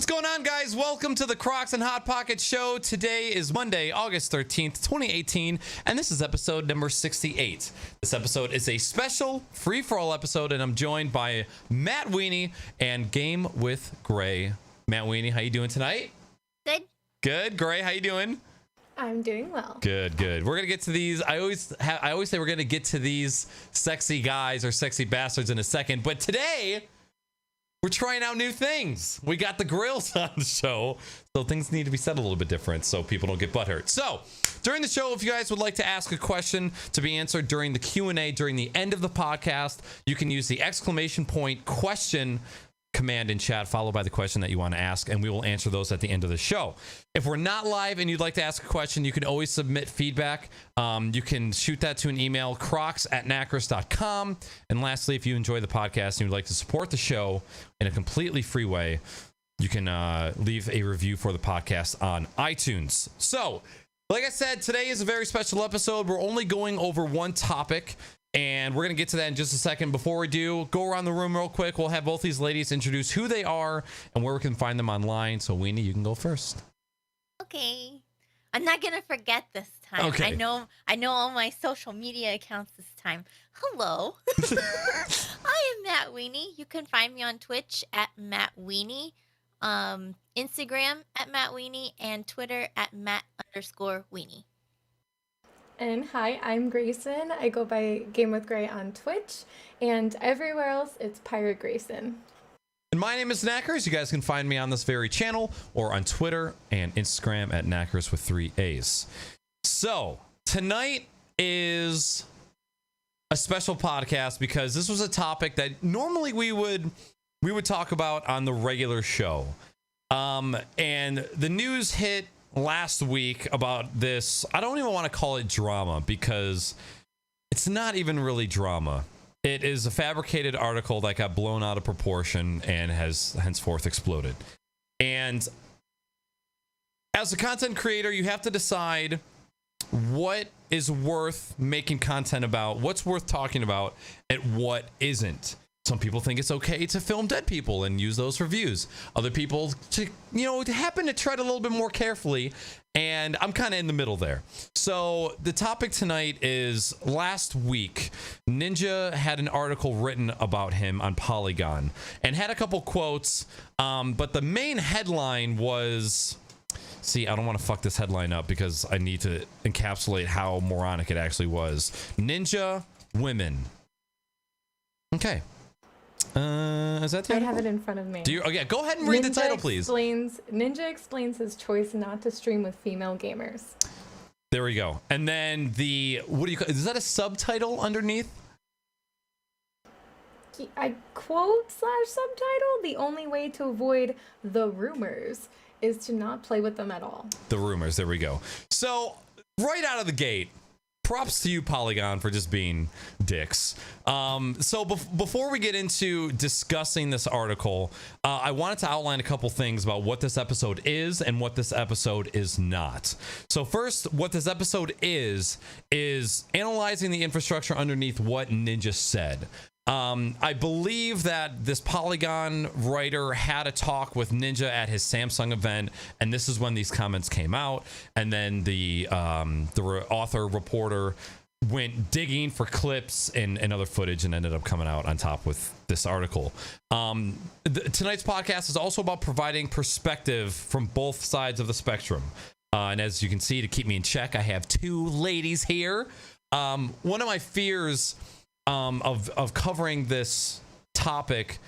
What's going on, guys? Welcome to the Crocs and Hot Pocket Show. Today is Monday, August 13th, 2018, and this is episode number 68. This episode is a special free-for-all episode, and I'm joined by Matweeny and GameWithGray. Matweeny, how you doing tonight? Good. Good. Gray, how you doing? I'm doing well. Good, good. We're gonna get to these. I always say we're gonna get to these sexy guys or sexy bastards in a second, but today we're trying out new things. We got the grills on the show, so things need to be said a little bit different so people don't get butthurt. So during the show, if you guys would like to ask a question to be answered during the Q&A during the end of the podcast, you can use the exclamation point question command in chat followed by the question that you want to ask, and we will answer those at the end of the show. If we're not live and you'd like to ask a question, you can always submit feedback. You can shoot that to an email, crocs@knackers.com. And lastly, if you enjoy the podcast and you'd like to support the show in a completely free way, you can leave a review for the podcast on iTunes. So like I said, today is a very special episode. We're only going over one topic, and we're going to get to that in just a second. Before we do, go around the room real quick. We'll have both these ladies introduce who they are and where we can find them online. So, Weenie, you can go first. Okay. I'm not going to forget this time. Okay. I know all my social media accounts this time. Hello. I am Matweeny. You can find me on Twitch at Matweeny, Instagram at Matweeny, and Twitter at Matt_Weenie. And hi, I'm Grayson. I go by GameWithGray on Twitch, and everywhere else it's Pirate Grayson. And my name is Knackers. You guys can find me on this very channel or on Twitter and Instagram at Knackers with 3 A's. So tonight is a special podcast because this was a topic that normally we would talk about on the regular show. And the news hit last week about this. I don't even want to call it drama because it's not even really drama. It is a fabricated article that got blown out of proportion and has henceforth exploded. And as a content creator, you have to decide what is worth making content about, what's worth talking about, and what isn't. Some people think it's okay to film dead people and use those for views. Other people to happen to tread a little bit more carefully, and I'm kind of in the middle there. So the topic tonight is last week, Ninja had an article written about him on Polygon and had a couple quotes, but the main headline was... See, I don't want to fuck this headline up because I need to encapsulate how moronic it actually was. Ninja women. Okay. Is that the I article? have it in front of me. Do you? Oh yeah, go ahead and read the title, please. Ninja explains his choice not to stream with female gamers. There we go. And then what do you call? Is that a subtitle underneath? I quote / subtitle, the only way to avoid the rumors is to not play with them at all. The rumors. There we go. So right out of the gate, props to you, Polygon, for just being dicks. So before we get into discussing this article, I wanted to outline a couple things about what this episode is and what this episode is not. So first, what this episode is analyzing the infrastructure underneath what Ninja said. I believe that this Polygon writer had a talk with Ninja at his Samsung event, and this is when these comments came out. And then the author reporter went digging for clips and other footage and ended up coming out on top with this article. Tonight's podcast is also about providing perspective from both sides of the spectrum. And as you can see, to keep me in check, I have two ladies here. One of my fears of covering this topic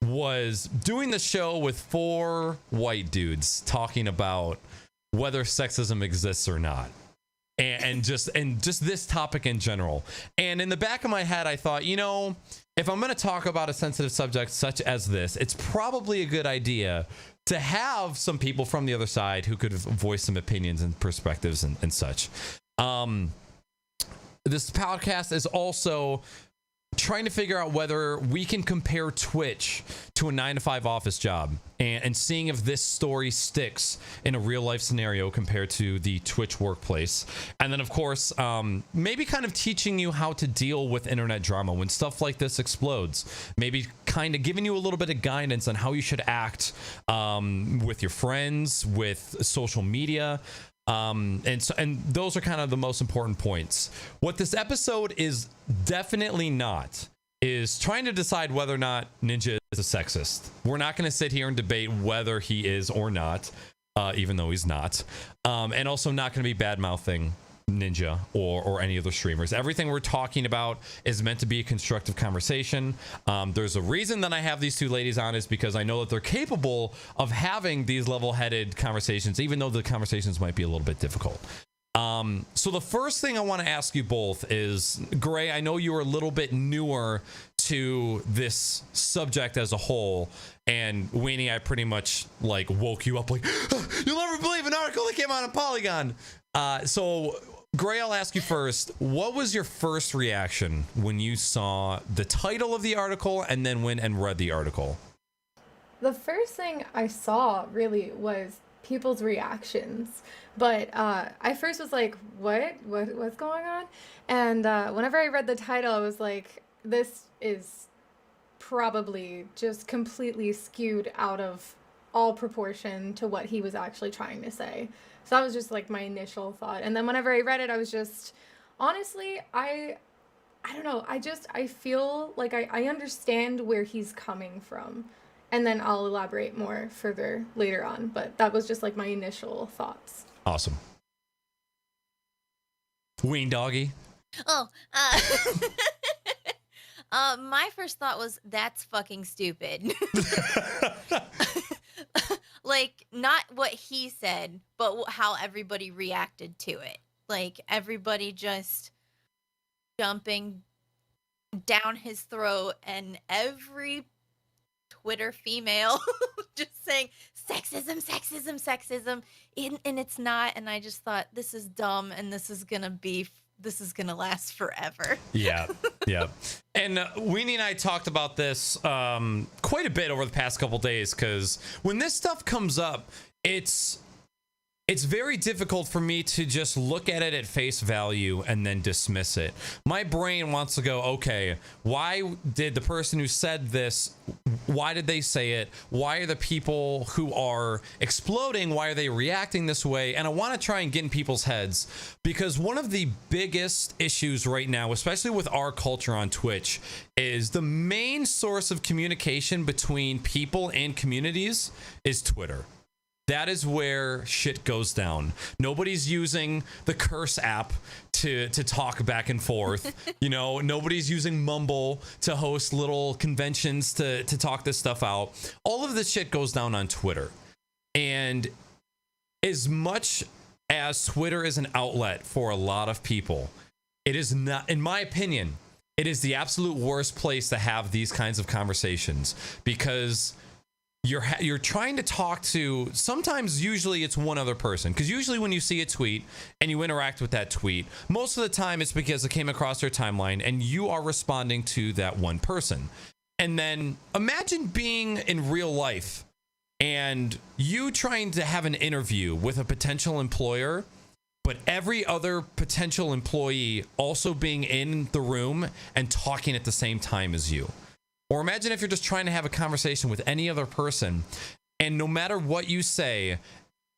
was doing the show with 4 white dudes talking about whether sexism exists or not, and just this topic in general. And in the back of my head, I thought, if I'm going to talk about a sensitive subject such as this, it's probably a good idea to have some people from the other side who could voice some opinions and perspectives and such. This podcast is also trying to figure out whether we can compare Twitch to a 9-to-5 office job and seeing if this story sticks in a real life scenario compared to the Twitch workplace. And then, of course, maybe kind of teaching you how to deal with internet drama when stuff like this explodes. Maybe kind of giving you a little bit of guidance on how you should act with your friends, with social media. And those are kind of the most important points. What this episode is definitely not is trying to decide whether or not Ninja is a sexist. We're not going to sit here and debate whether he is or not, even though he's not. And also not going to be bad-mouthing Ninja or any other streamers. Everything we're talking about is meant to be a constructive conversation. There's a reason that I have these two ladies on, is because I know that they're capable of having these level-headed conversations, even though the conversations might be a little bit difficult. So the first thing I want to ask you both is, Gray, I know you are a little bit newer to this subject as a whole, and Weenie, I pretty much like woke you up like, you'll never believe an article that came out on Polygon. So Gray, I'll ask you first. What was your first reaction when you saw the title of the article and then went and read the article? The first thing I saw really was people's reactions, but I first was like, what's going on? And whenever I read the title, I was like, this is probably just completely skewed out of all proportion to what he was actually trying to say. So that was just like my initial thought. And then whenever I read it, I was just, honestly, I don't know. I feel like I understand where he's coming from. And then I'll elaborate more further later on. But that was just like my initial thoughts. Awesome. Ween Doggy. Oh, my first thought was, that's fucking stupid. Like, not what he said, but how everybody reacted to it. Like, everybody just jumping down his throat, and every Twitter female just saying sexism, sexism, sexism, and it's not. And I just thought, this is dumb, and this is gonna last forever. Yeah. And Weenie and I talked about this quite a bit over the past couple days, because when this stuff comes up, it's very difficult for me to just look at it at face value and then dismiss it. My brain wants to go, okay, why did the person who said this, why did they say it? Why are the people who are exploding, why are they reacting this way? And I want to try and get in people's heads, because one of the biggest issues right now, especially with our culture on Twitch, is the main source of communication between people and communities is Twitter. That is where shit goes down. Nobody's using the Curse app to talk back and forth. You know, nobody's using Mumble to host little conventions to talk this stuff out. All of this shit goes down on Twitter. And as much as Twitter is an outlet for a lot of people, it is not, in my opinion, it is the absolute worst place to have these kinds of conversations, because you're trying to talk to, sometimes usually it's one other person, because usually when you see a tweet and you interact with that tweet, most of the time it's because it came across your timeline and you are responding to that one person. And then imagine being in real life and you trying to have an interview with a potential employer, but every other potential employee also being in the room and talking at the same time as you. Or imagine if you're just trying to have a conversation with any other person, and no matter what you say,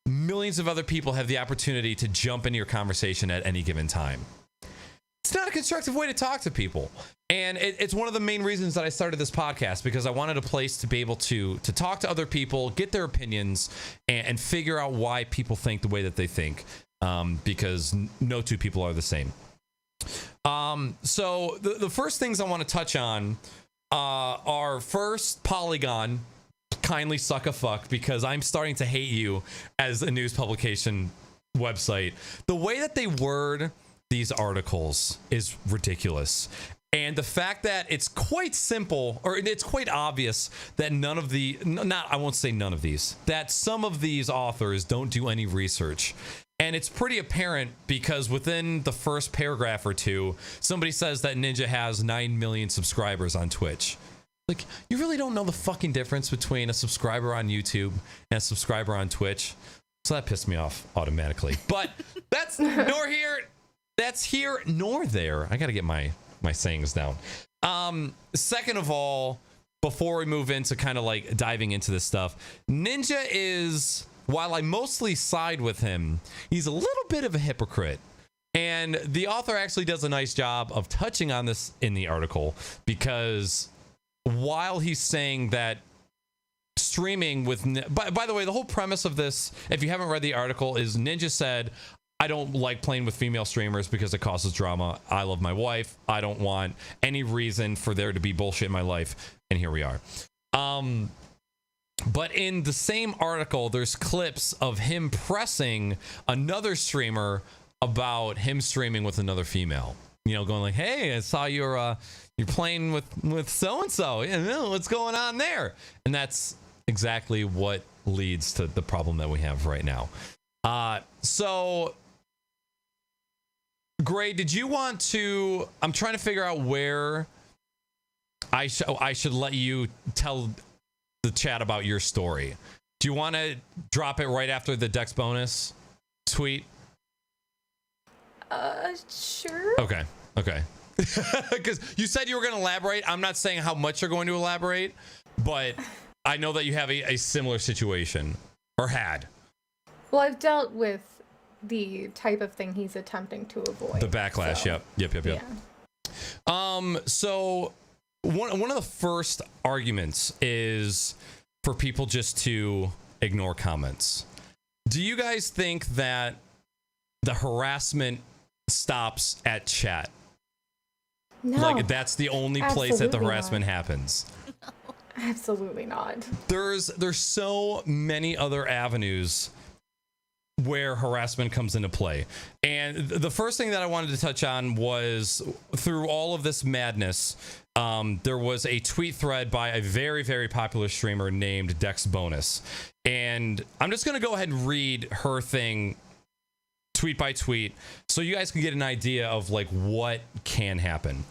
millions of other people have the opportunity to jump into your conversation at any given time. It's not a constructive way to talk to people. And it's one of the main reasons that I started this podcast, because I wanted a place to be able to talk to other people, get their opinions, and figure out why people think the way that they think, because no two people are the same. So the first things I want to touch on are first, Polygon, kindly suck a fuck, because I'm starting to hate you as a news publication website. The way that they word these articles is ridiculous. And the fact that it's quite simple, or it's quite obvious that I won't say none of these, that some of these authors don't do any research. And it's pretty apparent, because within the first paragraph or two, somebody says that Ninja has 9 million subscribers on Twitch. Like, you really don't know the fucking difference between a subscriber on YouTube and a subscriber on Twitch. So that pissed me off automatically. But that's here nor there. I got to get my sayings down. Second of all, before we move into kind of like diving into this stuff, Ninja is, while I mostly side with him, he's a little bit of a hypocrite. And the author actually does a nice job of touching on this in the article, because while he's saying that streaming with, by the way, the whole premise of this, if you haven't read the article, is Ninja said, I don't like playing with female streamers because it causes drama. I love my wife. I don't want any reason for there to be bullshit in my life. And here we are. But in the same article, there's clips of him pressing another streamer about him streaming with another female. You know, going like, hey, I saw you're playing with so-and-so. You know, what's going on there? And that's exactly what leads to the problem that we have right now. So, Gray, did you want to... I'm trying to figure out where I should let you tell the chat about your story. Do you want to drop it right after the Dex bonus tweet? Sure. Okay. Because you said you were going to elaborate. I'm not saying how much you're going to elaborate, but I know that you have a similar situation, or had. Well, I've dealt with the type of thing he's attempting to avoid. The backlash. So. Yep. Yeah. So one of the first arguments is for people just to ignore comments. Do you guys think that the harassment stops at chat? No. Like that's the only place that the Absolutely harassment not. happens? Absolutely not. There's so many other avenues where harassment comes into play. And the first thing that I wanted to touch on was, through all of this madness, there was a tweet thread by a very, very popular streamer named Dex Bonus. And I'm just going to go ahead and read her thing tweet by tweet so you guys can get an idea of like what can happen.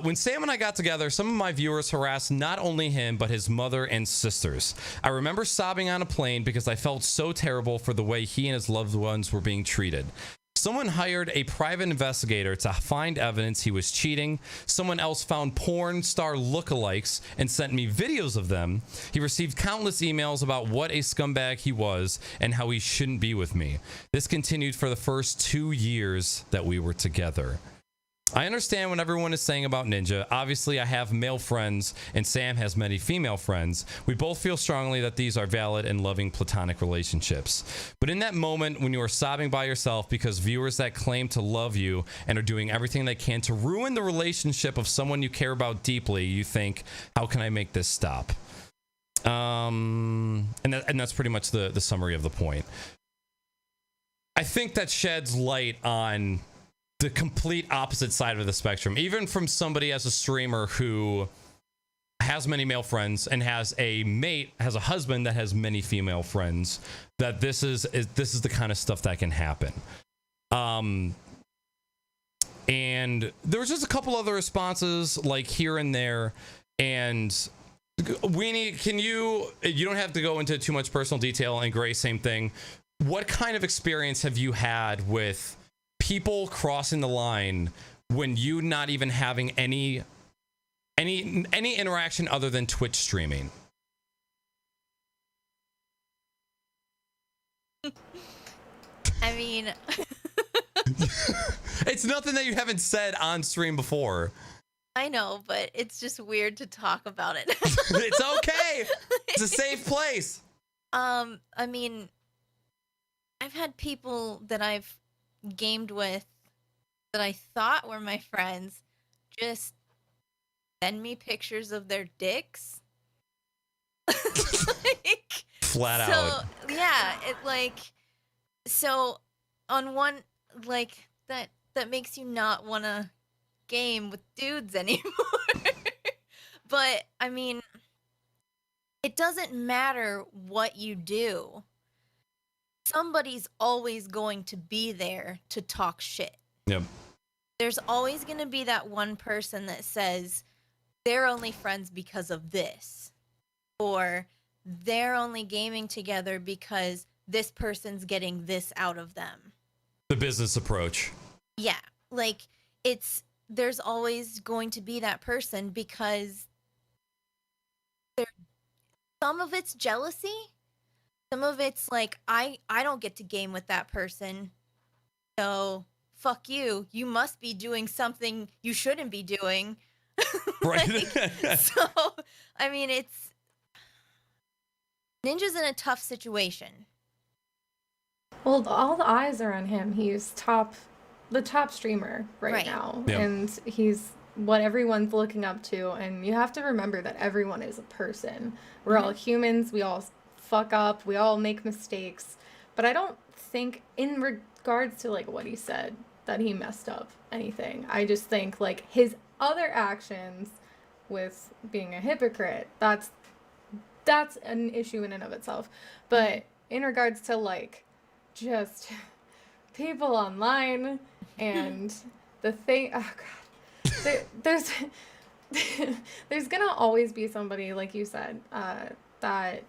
When Sam and I got together, some of my viewers harassed not only him, but his mother and sisters. I remember sobbing on a plane because I felt so terrible for the way he and his loved ones were being treated. Someone hired a private investigator to find evidence he was cheating. Someone else found porn star lookalikes and sent me videos of them. He received countless emails about what a scumbag he was and how he shouldn't be with me. This continued for the first 2 years that we were together. I understand what everyone is saying about Ninja. Obviously, I have male friends, and Sam has many female friends. We both feel strongly that these are valid and loving platonic relationships. But in that moment, when you are sobbing by yourself because viewers that claim to love you and are doing everything they can to ruin the relationship of someone you care about deeply, you think, how can I make this stop? And that's pretty much the summary of the point. I think that sheds light on the complete opposite side of the spectrum, even from somebody as a streamer who has many male friends and has a husband that has many female friends, that this is the kind of stuff that can happen. And there was just a couple other responses like here and there. And Weenie, you don't have to go into too much personal detail, and Gray, same thing. What kind of experience have you had with people crossing the line when you not even having any interaction other than Twitch streaming? I mean, it's nothing that you haven't said on stream before. I know, but it's just weird to talk about it. It's okay. It's a safe place. I mean, I've had people that I've gamed with that I thought were my friends just send me pictures of their dicks. Like, flat out. Yeah, it like, so on one, like that makes you not want to game with dudes anymore. But I mean, it doesn't matter what you do. Somebody's always going to be there to talk shit. Yep. There's always going to be that one person that says they're only friends because of this, or they're only gaming together because this person's getting this out of them. The business approach. Yeah, like there's always going to be that person because some of it's jealousy. Some of it's like, I don't get to game with that person. So fuck you. You must be doing something you shouldn't be doing. Right. So, I mean, Ninja's in a tough situation. Well, all the eyes are on him. He's the top streamer right now. Yep. And he's what everyone's looking up to. And you have to remember that everyone is a person. We're all humans. We all fuck up. We all make mistakes. But I don't think, in regards to like what he said, that he messed up anything. I just think like his other actions with being a hypocrite, that's an issue in and of itself. But in regards to like just people online and the thing, oh god, there's gonna always be somebody, like you said, that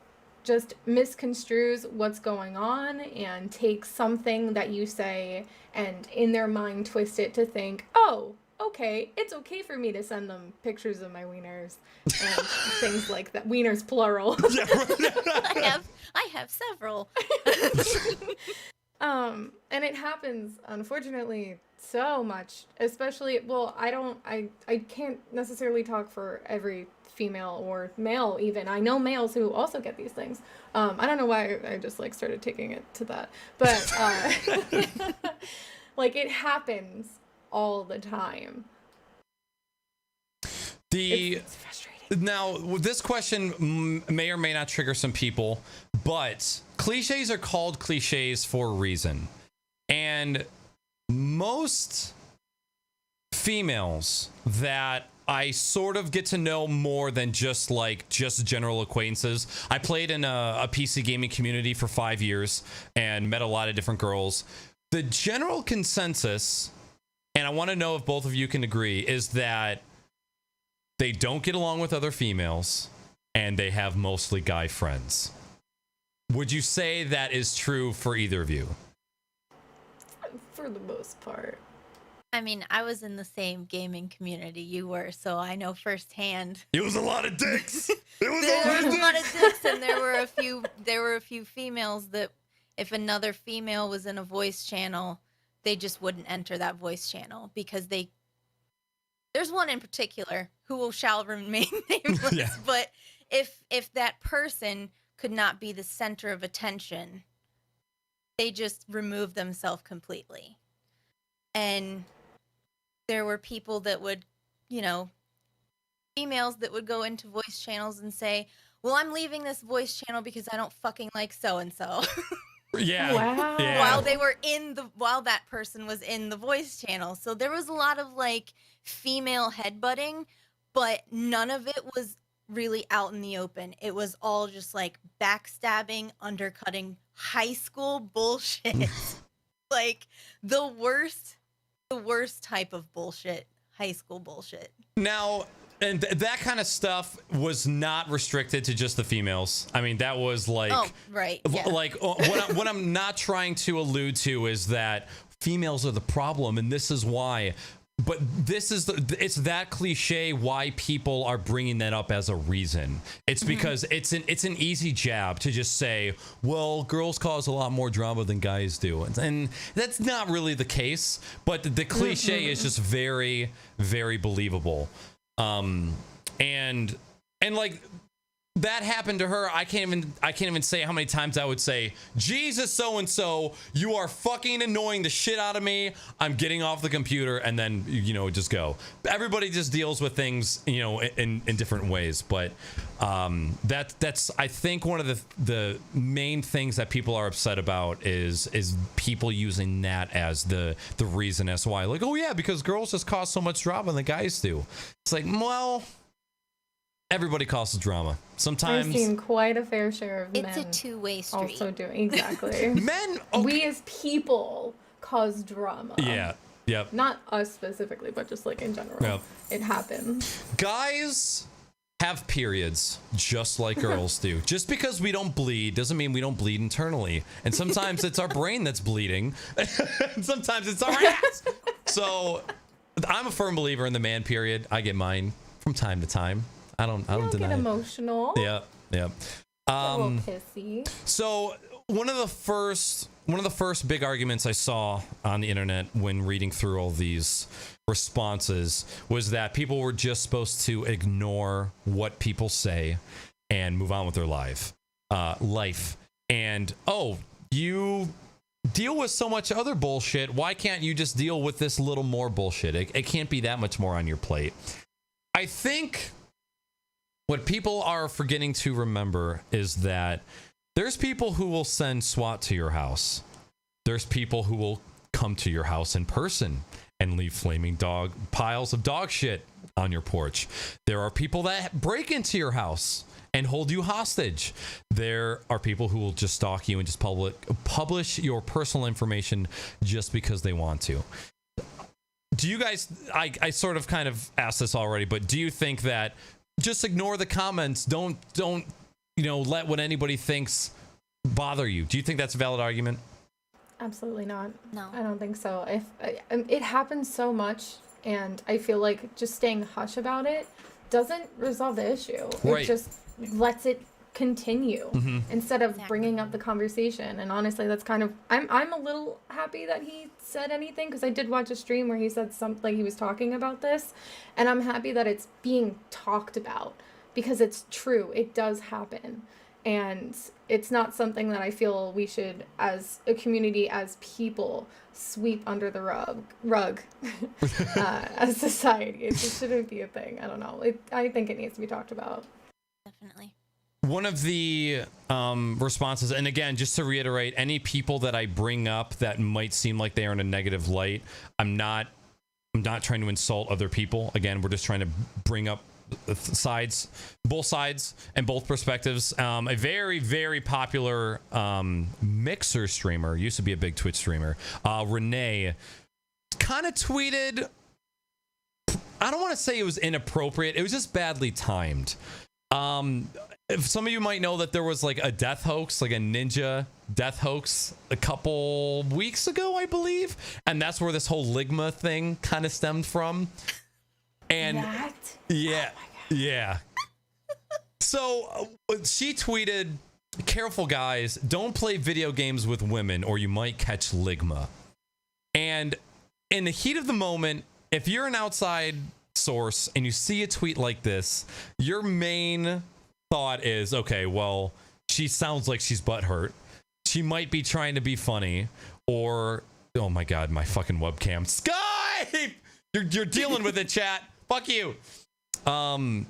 just misconstrues what's going on and takes something that you say and in their mind twist it to think, oh, okay, it's okay for me to send them pictures of my wieners and things like that. Wieners plural. I have several. And it happens, unfortunately, so much, especially, well, I can't necessarily talk for every female or male even. I know males who also get these things. I don't know why I just like started taking it to that, but like it happens all the time. It's frustrating. Now, this question may or may not trigger some people, but cliches are called cliches for a reason. And most females that I sort of get to know more than just general acquaintances. I played in a PC gaming community for 5 years and met a lot of different girls. The general consensus, and I want to know if both of you can agree, is that they don't get along with other females and they have mostly guy friends. Would you say that is true for either of you? For the most part. I mean, I was in the same gaming community you were, so I know firsthand. It was a lot of dicks. There was a lot of dicks, and there were a few females that, if another female was in a voice channel, they just wouldn't enter that voice channel because there's one in particular who shall remain nameless. Yeah. But if that person could not be the center of attention, they just remove themselves completely. And there were people that would, females that would go into voice channels and say, well, I'm leaving this voice channel because I don't fucking like so-and-so. Yeah. Wow. Yeah. While that person was in the voice channel. So there was a lot of like female headbutting, but none of it was really out in the open. It was all just like backstabbing, undercutting, high school bullshit. Like the worst type of bullshit, high school bullshit. Now, and that kind of stuff was not restricted to just the females. I mean, that was like, right. Yeah. Like what I'm not trying to allude to is that females are the problem, and this is why. But it's that cliche why people are bringing that up as a reason. It's because it's an easy jab to just say, well, girls cause a lot more drama than guys do. And that's not really the case, but the cliche is just very, very believable. And like that happened to her. I can't even say how many times I would say, Jesus, so-and-so, you are fucking annoying the shit out of me. I'm getting off the computer, and then, just go. Everybody just deals with things, in different ways. But that's I think one of the main things that people are upset about is people using that as the reason as to why, like, oh yeah, because girls just cause so much drama than the guys do. It's like, well, everybody causes drama. Sometimes I've seen quite a fair share of men. It's a two-way street. Also doing exactly. Men. Okay. We as people cause drama. Yeah. Yep. Not us specifically, but just like in general. Yep. It happens. Guys have periods just like girls do. Just because we don't bleed doesn't mean we don't bleed internally. And sometimes it's our brain that's bleeding. And sometimes it's our ass. So I'm a firm believer in the man period. I get mine from time to time. I don't deny get it. emotional. Yeah. Yep. Get a little pissy. So one of the first big arguments I saw on the internet when reading through all these responses was that people were just supposed to ignore what people say and move on with their life. And you deal with so much other bullshit. Why can't you just deal with this little more bullshit? It can't be that much more on your plate. I think what people are forgetting to remember is that there's people who will send SWAT to your house. There's people who will come to your house in person and leave flaming piles of dog shit on your porch. There are people that break into your house and hold you hostage. There are people who will just stalk you and just publish your personal information just because they want to. Do you guys, I sort of kind of asked this already, but do you think that just ignore the comments, don't let what anybody thinks bother you? Do you think that's a valid argument? Absolutely not. No. I don't think so. It happens so much, and I feel like just staying hush about it doesn't resolve the issue. Right. It just lets it continue instead of bringing up the conversation. And honestly, that's kind of I'm a little happy that he said anything, because I did watch a stream where he said something, like he was talking about this, and I'm happy that it's being talked about, because it's true. It does happen. And it's not something that I feel we should, as a community, as people, sweep under the rug as society. It just shouldn't be a thing. I don't know. I think it needs to be talked about. Definitely. One of the responses, and again, just to reiterate, any people that I bring up that might seem like they are in a negative light, I'm not trying to insult other people. Again, we're just trying to bring up both sides and both perspectives. A very, very popular Mixer streamer, used to be a big Twitch streamer, Renee, kind of tweeted, I don't want to say it was inappropriate, it was just badly timed. If some of you might know that there was like a death hoax, like a ninja death hoax a couple weeks ago, I believe, and that's where this whole Ligma thing kind of stemmed from. And yeah, yeah. So she tweeted, "Careful guys, don't play video games with women or you might catch Ligma." And in the heat of the moment, if you're an outside source and you see a tweet like this, your main thought is, okay, well, she sounds like she's butthurt. She might be trying to be funny, or oh my god, my fucking webcam. Skype! You're dealing with it, chat. Fuck you. And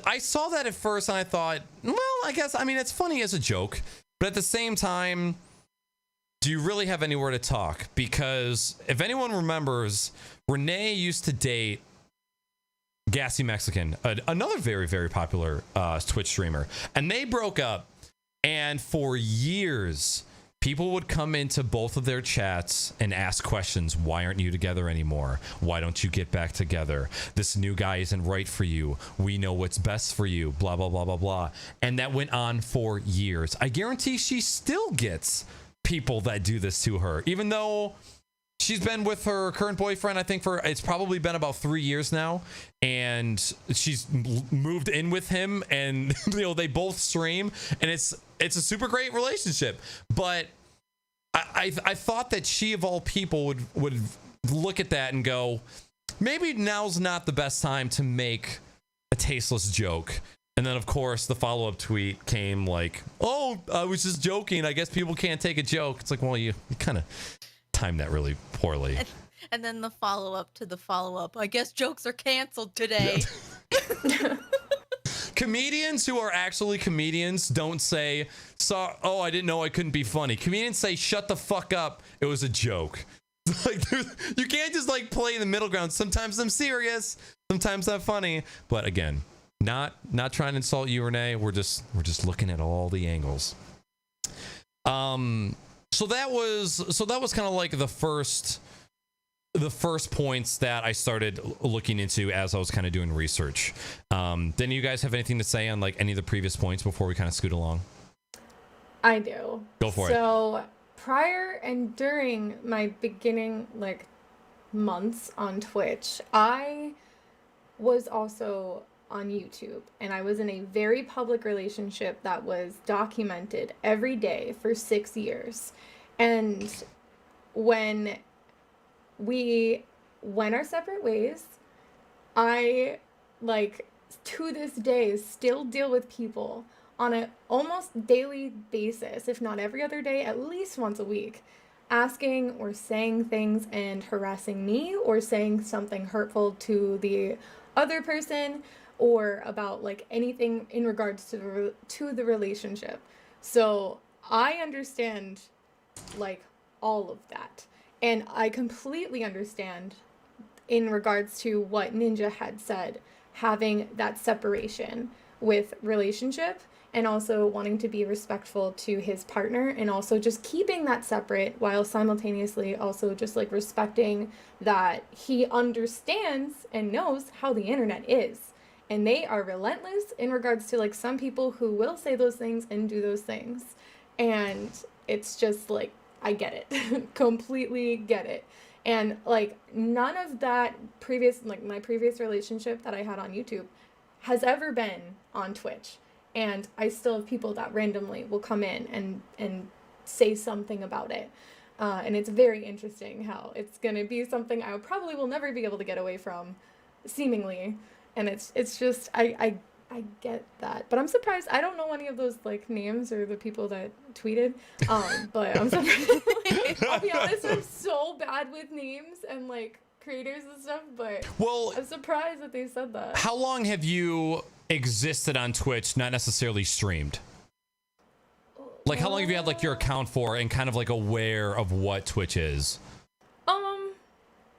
I saw that at first and I thought, well, I mean, it's funny as a joke, but at the same time, do you really have anywhere to talk? Because if anyone remembers, Renee used to date Gassy Mexican, another very, very popular Twitch streamer, and they broke up. And for years, people would come into both of their chats and ask questions. Why aren't you together anymore? Why don't you get back together? This new guy isn't right for you. We know what's best for you. Blah, blah, blah, blah, blah. And that went on for years. I guarantee she still gets people that do this to her, even though she's been with her current boyfriend, I think it's probably been about 3 years now, and she's moved in with him, and they both stream, and it's a super great relationship. But I thought that she of all people would look at that and go, maybe now's not the best time to make a tasteless joke. And then, of course, the follow-up tweet came like, oh, I was just joking. I guess people can't take a joke. It's like, well, you kind of timed that really poorly. And then the follow-up to the follow-up. I guess jokes are canceled today. Comedians who are actually comedians don't say, oh, I didn't know I couldn't be funny. Comedians say, shut the fuck up. It was a joke. Like, you can't just like play in the middle ground. Sometimes I'm serious. Sometimes I'm funny. But again, not trying to insult you, Renee. We're just looking at all the angles. So that was kind of like the first points that I started looking into as I was kind of doing research. Then you guys have anything to say on like any of the previous points before we kind of scoot along? I do. Go for it. So prior and during my beginning like months on Twitch, I was also on YouTube, and I was in a very public relationship that was documented every day for 6 years. And when we went our separate ways, I, like, to this day, still deal with people on a almost daily basis, if not every other day, at least once a week, asking or saying things and harassing me or saying something hurtful to the other person or about like anything in regards to the relationship. So I understand like all of that. And I completely understand in regards to what Ninja had said, having that separation with relationship and also wanting to be respectful to his partner and also just keeping that separate while simultaneously also just like respecting that he understands and knows how the internet is. And they are relentless in regards to like some people who will say those things and do those things. And it's just like, I get it. Completely get it. And like none of that previous, like my previous relationship that I had on YouTube has ever been on Twitch. And I still have people that randomly will come in and say something about it. And it's very interesting how it's going to be something I probably will never be able to get away from, seemingly. And it's just, I get that. But I'm surprised. I don't know any of those like names or the people that tweeted. But I'm surprised. I'll be honest, I'm so bad with names and like creators and stuff. But I'm surprised that they said that. How long have you existed on Twitch, not necessarily streamed? Like how long have you had like your account for and kind of like aware of what Twitch is?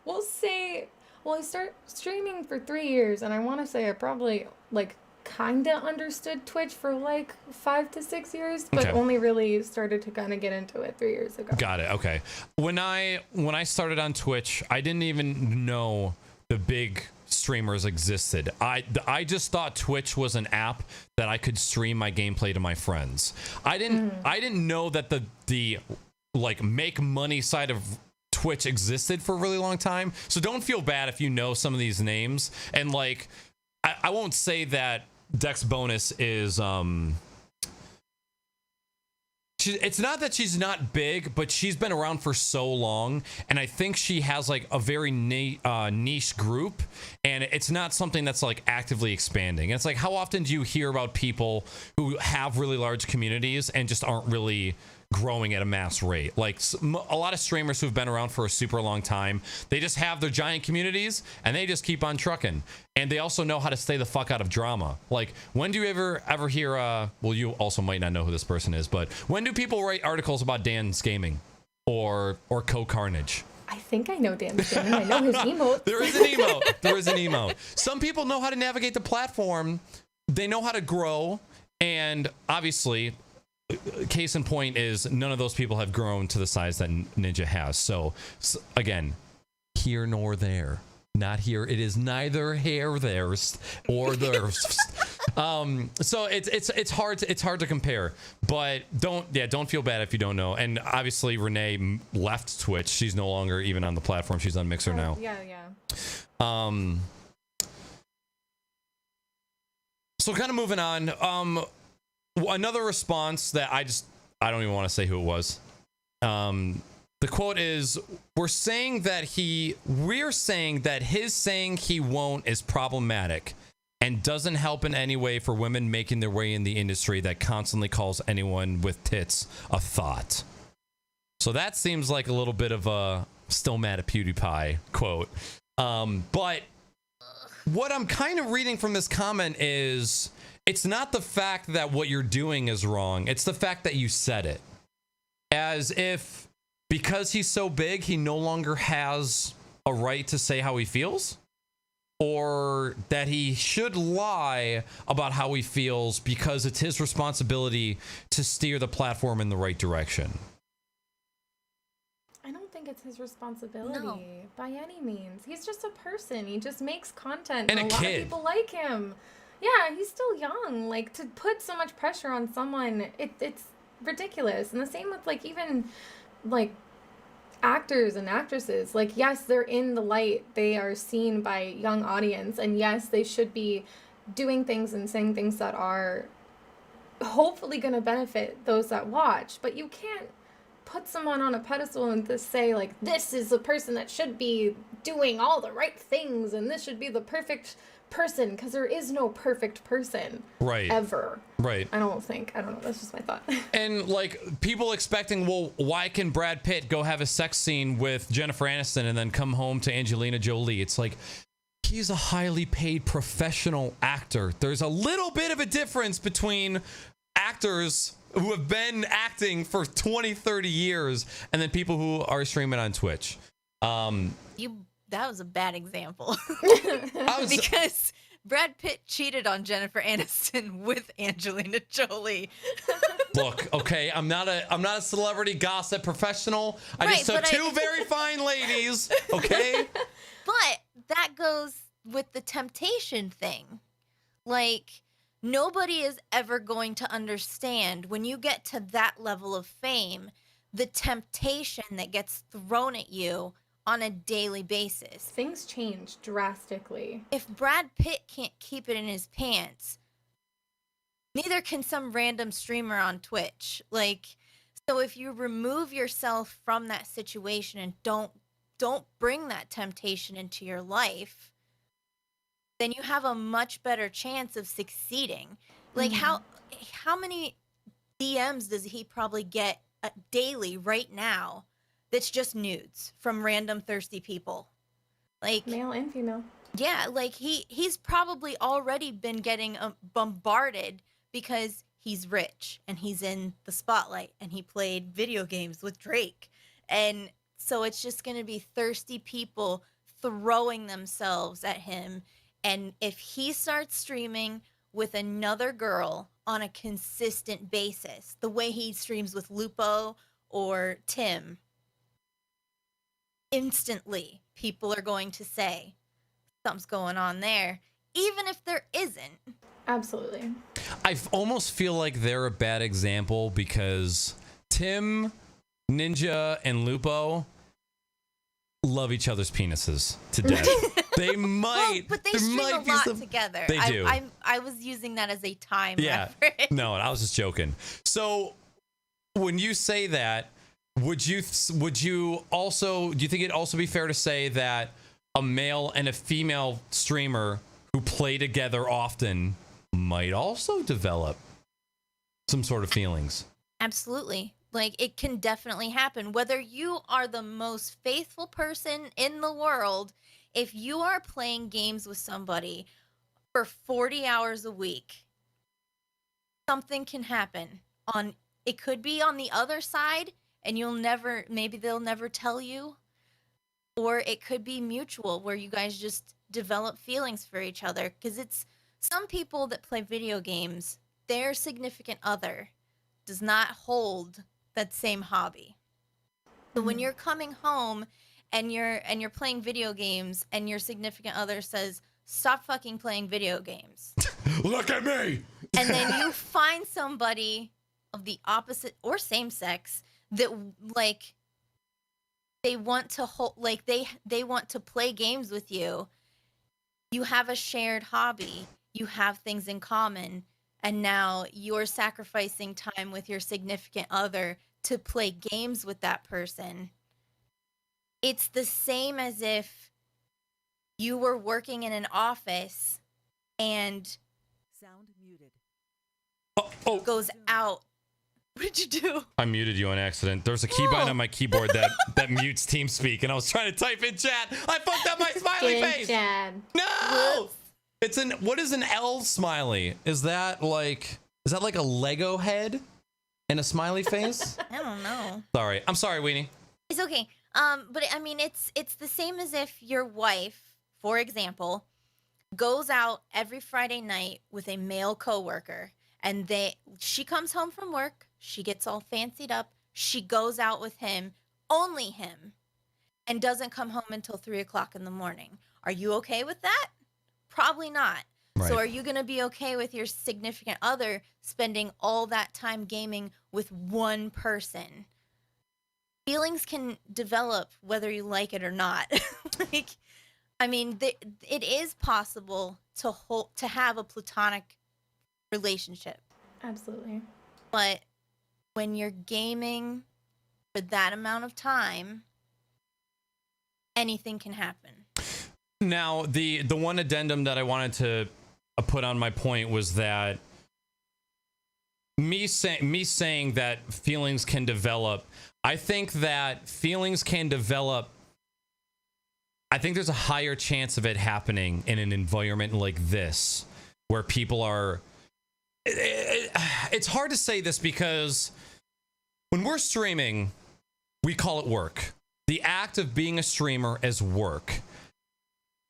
We'll say, I started streaming for 3 years, and I want to say I probably like kind of understood Twitch for like 5 to 6 years, but only really started to kind of get into it 3 years ago. Got it. Okay. When I started on Twitch, I didn't even know the big streamers existed. I just thought Twitch was an app that I could stream my gameplay to my friends. I didn't know that the like make money side of Twitch existed for a really long time. So don't feel bad if you know some of these names. And like I won't say that Dex Bonus is it's not that she's not big, but she's been around for so long, and I think she has like a very niche group, and it's not something that's like actively expanding. It's like, how often do you hear about people who have really large communities and just aren't really growing at a mass rate? Like a lot of streamers who've been around for a super long time, they just have their giant communities and they just keep on trucking, and they also know how to stay the fuck out of drama. Like, when do you ever hear well, you also might not know who this person is, but when do people write articles about Dan's gaming or Co-Carnage? I think I know Dan's gaming. I know his emote. There is an emote. Some people know how to navigate the platform, they know how to grow, and obviously case in point is none of those people have grown to the size that Ninja has. So again, here nor there. Not here. It is neither here, there's, or there's. So it's hard to compare. But don't feel bad if you don't know. And obviously Renee left Twitch. She's no longer even on the platform. She's on Mixer now. Yeah. So kind of moving on. Another response that I don't even want to say who it was. The quote is, we're saying that his saying he won't is problematic and doesn't help in any way for women making their way in the industry that constantly calls anyone with tits a thought. So that seems like a little bit of a still mad at PewDiePie quote. But what I'm kind of reading from this comment is, it's not the fact that what you're doing is wrong. It's the fact that you said it. As if because he's so big, he no longer has a right to say how he feels, or that he should lie about how he feels because it's his responsibility to steer the platform in the right direction. I don't think it's his responsibility by any means. He's just a person. He just makes content, and a lot of people like him. Yeah, he's still young. Like, to put so much pressure on someone, it's ridiculous. And the same with like even like actors and actresses. Like, yes, they're in the light, they are seen by young audience, and yes, they should be doing things and saying things that are hopefully going to benefit those that watch, but you can't put someone on a pedestal and just say like, this is the person that should be doing all the right things and this should be the perfect person, because there is no perfect person, right, ever. Right. I don't know, that's just my thought. And like people expecting, well, why can Brad Pitt go have a sex scene with Jennifer Aniston and then come home to Angelina Jolie? It's like, he's a highly paid professional actor. There's a little bit of a difference between actors who have been acting for 20, 30 years and then people who are streaming on Twitch. That was a bad example. I was, because Brad Pitt cheated on Jennifer Aniston with Angelina Jolie. look, okay, I'm not a celebrity gossip professional. I just took two very fine ladies, okay? But that goes with the temptation thing. Like, nobody is ever going to understand when you get to that level of fame, the temptation that gets thrown at you on a daily basis. Things change drastically. If Brad Pitt can't keep it in his pants, neither can some random streamer on Twitch. Like, so if you remove yourself from that situation and don't bring that temptation into your life, then you have a much better chance of succeeding. Like, how many DMs does he probably get daily right now that's just nudes from random thirsty people? Like, male and female. Yeah, like he's probably already been getting bombarded because he's rich and he's in the spotlight and he played video games with Drake. And so it's just going to be thirsty people throwing themselves at him. And if he starts streaming with another girl on a consistent basis, the way he streams with Lupo or Tim, instantly people are going to say something's going on there, even if there isn't. Absolutely. I almost feel like they're a bad example because Tim, Ninja, and Lupo love each other's penises to death. They might. Well, but they stream a lot together. They do. I was using that as a time yeah. reference. No, I was just joking. So when you say that, would you also, do you think it'd also be fair to say that a male and a female streamer who play together often might also develop some sort of feelings? Absolutely. Like, it can definitely happen. Whether you are the most faithful person in the world, if you are playing games with somebody for 40 hours a week, something can happen. It could be on the other side, and maybe they'll never tell you. Or it could be mutual, where you guys just develop feelings for each other. Because it's some people that play video games, their significant other does not hold that same hobby. So when you're coming home and you're playing video games and your significant other says, "Stop fucking playing video games." Look at me. And then you find somebody of the opposite or same sex that, like, they want to they want to play games with you. You have a shared hobby. You have things in common. And now you're sacrificing time with your significant other to play games with that person. It's the same as if you were working in an office and sound muted. Oh. Goes out. What did you do? I muted you on accident. There's a keybind on my keyboard that mutes TeamSpeak, and I was trying to type in chat. I fucked up my smiley face. Chad. No. What is an L smiley? Is that like a Lego head and a smiley face? I don't know. Sorry. I'm sorry, Weenie. It's okay. But I mean, it's the same as if your wife, for example, goes out every Friday night with a male coworker, and she comes home from work, she gets all fancied up, she goes out with him, only him, and doesn't come home until 3:00 in the morning. Are you okay with that? Probably not. Right. So are you going to be okay with your significant other spending all that time gaming with one person? Feelings can develop whether you like it or not. Like, I mean, it is possible to have a platonic relationship. Absolutely. But when you're gaming for that amount of time, anything can happen. Now, the one addendum that I wanted to put on my point was that me saying that feelings can develop. I think that feelings can develop. I think there's a higher chance of it happening in an environment like this, where people are. It's hard to say this because when we're streaming, we call it work. The act of being a streamer is work.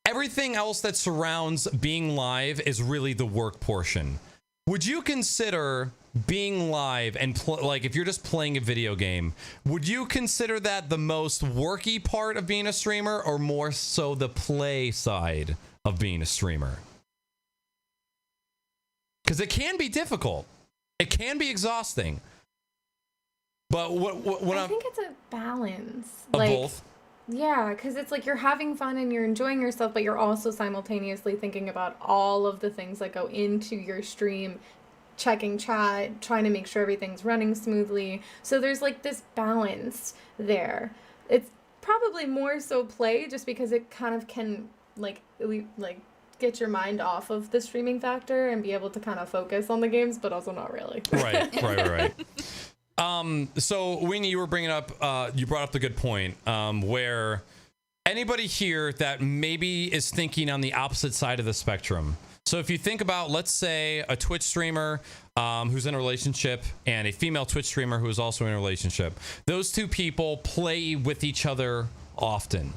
Everything else that surrounds being live is really the work portion. Would you consider being live and like if you're just playing a video game, would you consider that the most worky part of being a streamer, or more so the play side of being a streamer? Because it can be difficult. It can be exhausting. But what I think it's a balance. Of both? Yeah, because it's like you're having fun and you're enjoying yourself, but you're also simultaneously thinking about all of the things that go into your stream, checking chat, trying to make sure everything's running smoothly. So there's like this balance there. It's probably more so play, just because it kind of can like get your mind off of the streaming factor and be able to kind of focus on the games, but also not really. Right. So Weenie, you were bringing up, you brought up the good point, where anybody here that maybe is thinking on the opposite side of the spectrum. So if you think about, let's say, a Twitch streamer who's in a relationship and a female Twitch streamer who is also in a relationship, those two people play with each other often.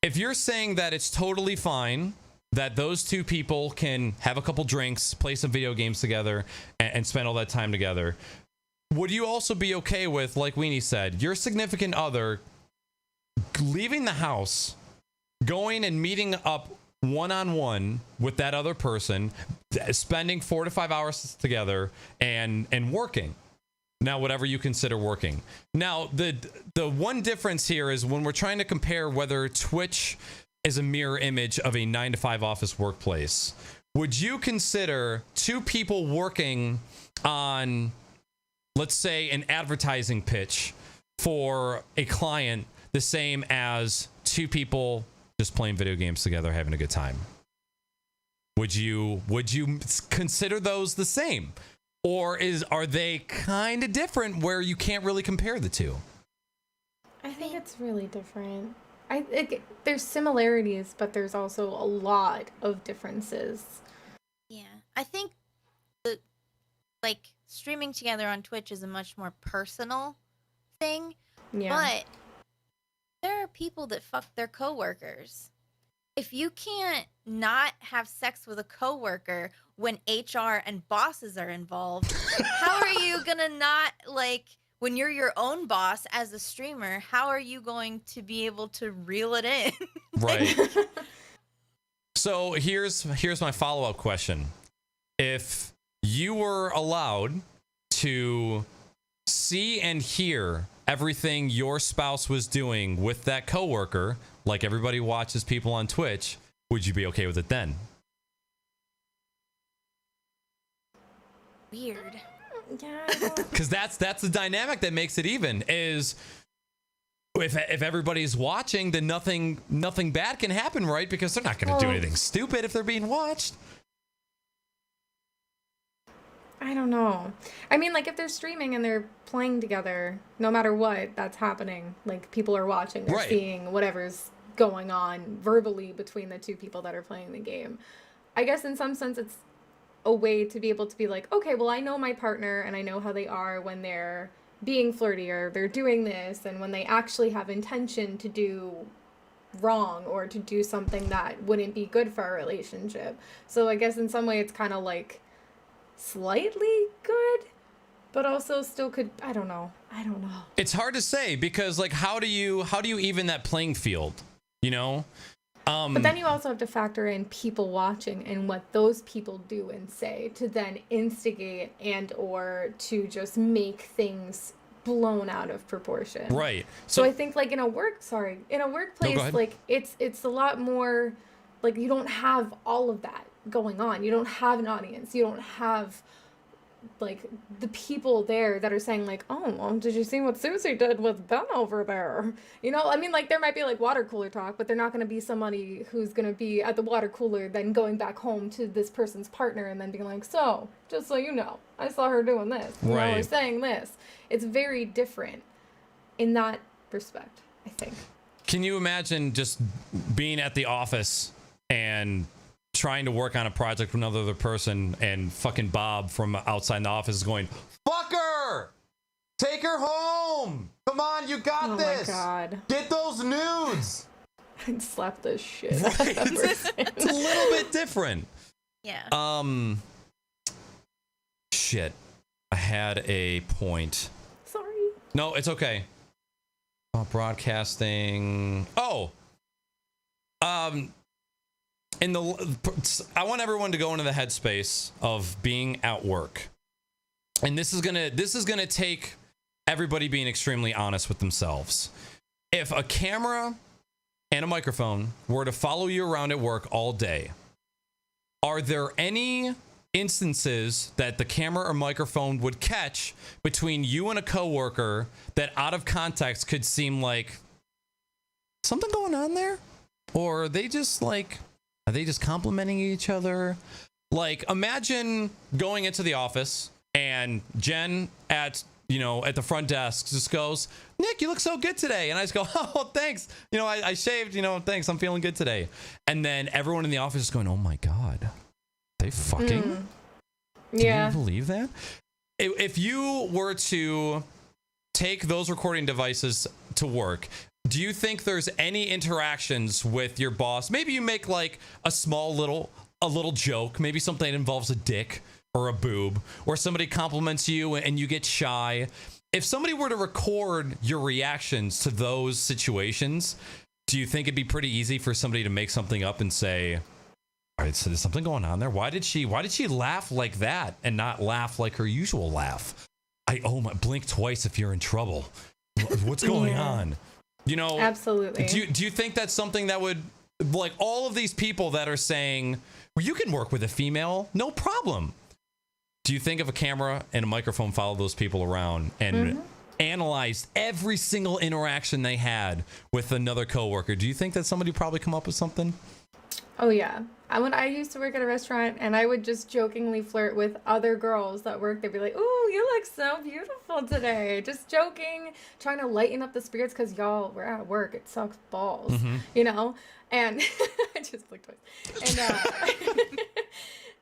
If you're saying that it's totally fine that those two people can have a couple drinks, play some video games together, and spend all that time together, would you also be okay with, like Weenie said, your significant other leaving the house, going and meeting up one-on-one with that other person, spending 4 to 5 hours together, and working? Now, whatever you consider working. Now, the one difference here is when we're trying to compare whether Twitch is a mirror image of a 9-to-5 office workplace, would you consider two people working on, let's say, an advertising pitch for a client the same as two people just playing video games together, having a good time? Would you consider those the same? Or are they kind of different where you can't really compare the two? I think it's really different. There's similarities, but there's also a lot of differences. Yeah, I think streaming together on Twitch is a much more personal thing. Yeah. But there are people that fuck their coworkers. If you can't not have sex with a coworker when HR and bosses are involved, how are you gonna not, when you're your own boss as a streamer, how are you going to be able to reel it in? Right. So here's my follow-up question. If you were allowed to see and hear everything your spouse was doing with that coworker, like everybody watches people on Twitch, would you be okay with it then? Weird. Yeah. Because that's the dynamic that makes it even. Is if everybody's watching, then nothing bad can happen, right? Because they're not going to do anything stupid if they're being watched. I don't know. I mean, if they're streaming and they're playing together, no matter what, that's happening. People are watching, they're seeing whatever's going on verbally between the two people that are playing the game. I guess in some sense it's a way to be able to be like, okay, well, I know my partner and I know how they are when they're being flirty or they're doing this, and when they actually have intention to do wrong or to do something that wouldn't be good for our relationship. So I guess in some way it's kind of slightly good, but also still could, I don't know. It's hard to say because how do you even that playing field, but then you also have to factor in people watching and what those people do and say to then instigate and or to just make things blown out of proportion. Right. So I think in a workplace, it's a lot more like, you don't have all of that going on. You don't have an audience. You don't have like the people there that are saying like, oh, well, did you see what Susie did with Ben over there? You know, I mean, like, there might be like water cooler talk, but they're not going to be somebody who's going to be at the water cooler then going back home to this person's partner and then being like, so just so you know, I saw her doing this, you know, or saying this. It's very different in that respect, I think. Can you imagine just being at the office and trying to work on a project with another person, and fucking Bob from outside the office is going, fuck her! Take her home! Come on, you got this! Oh my God. Get those nudes! I'd slap the shit right? out of that person. It's a little bit different. Yeah. Shit. I had a point. Sorry. No, it's okay. Broadcasting. Oh! I want everyone to go into the headspace of being at work, and this is gonna take everybody being extremely honest with themselves. If a camera and a microphone were to follow you around at work all day, are there any instances that the camera or microphone would catch between you and a coworker that out of context could seem like something going on there? Or are they just complimenting each other? Like, imagine going into the office and Jen at the front desk just goes, Nick, you look so good today. And I just go, oh, thanks. I shaved, thanks. I'm feeling good today. And then everyone in the office is going, oh my God, they fucking? Yeah. Can you believe that? If you were to take those recording devices to work, do you think there's any interactions with your boss? Maybe you make like a little joke, maybe something that involves a dick or a boob, or somebody compliments you and you get shy. If somebody were to record your reactions to those situations, do you think it'd be pretty easy for somebody to make something up and say, all right, so there's something going on there. Why did she laugh like that and not laugh like her usual laugh? Blink twice if you're in trouble. What's going on? Absolutely. Do you think that's something that would, like, all of these people that are saying, well, you can work with a female, no problem. Do you think if a camera and a microphone followed those people around and analyzed every single interaction they had with another coworker, do you think that somebody would probably come up with something? Oh, yeah. When I used to work at a restaurant and I would just jokingly flirt with other girls that work, they'd be like, ooh, you look so beautiful today. Just joking, trying to lighten up the spirits because y'all, we're at work. It sucks balls, And I just blinked twice.